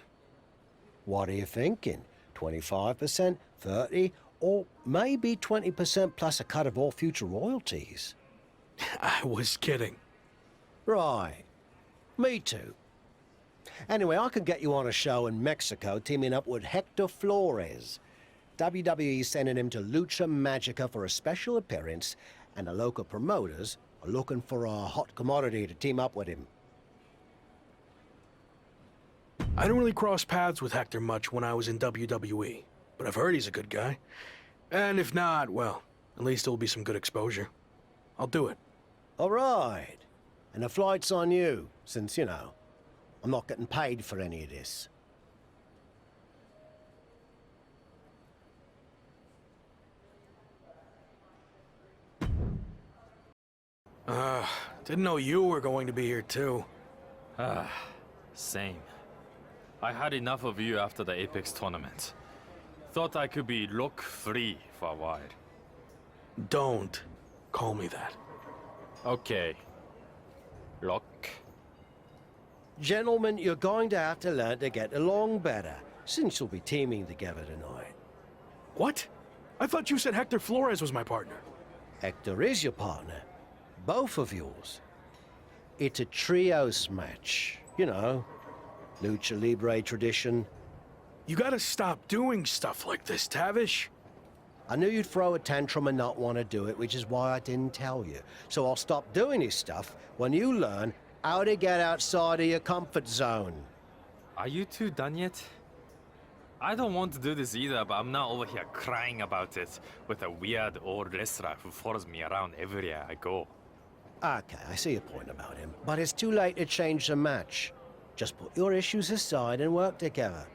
What are you thinking? 25%, 30, or maybe 20% plus a cut of all future royalties? I was kidding. Right. Me too. Anyway, I could get you on a show in Mexico teaming up with Hector Flores. WWE's sending him to Lucha Magica for a special appearance, and the local promoters are looking for a hot commodity to team up with him. I don't really cross paths with Hector much when I was in WWE, but I've heard he's a good guy. And if not, well, at least it'll be some good exposure. I'll do it. All right. And the flight's on you, since, you know, I'm not getting paid for any of this. Didn't know you were going to be here too. Same. I had enough of you after the Apex tournament. Thought I could be look-free for a while. Don't call me that. Okay. Look. Gentlemen, you're going to have to learn to get along better, since you'll be teaming together tonight. What? I thought you said Hector Flores was my partner. Hector is your partner. Both of yours. It's a trios match. You know, Lucha Libre tradition. You gotta stop doing stuff like this, Tavish. I knew you'd throw a tantrum and not want to do it, which is why I didn't tell you. So I'll stop doing this stuff when you learn how to get outside of your comfort zone. Are you two done yet? I don't want to do this either, but I'm not over here crying about it with a weird old wrestler who follows me around everywhere I go. Okay, I see your point about him. But it's too late to change the match. Just put your issues aside and work together.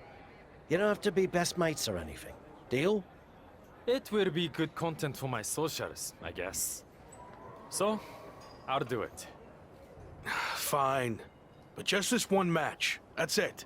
You don't have to be best mates or anything. Deal? It will be good content for my socials, I guess. So, I'll do it. Fine. But just this one match. That's it.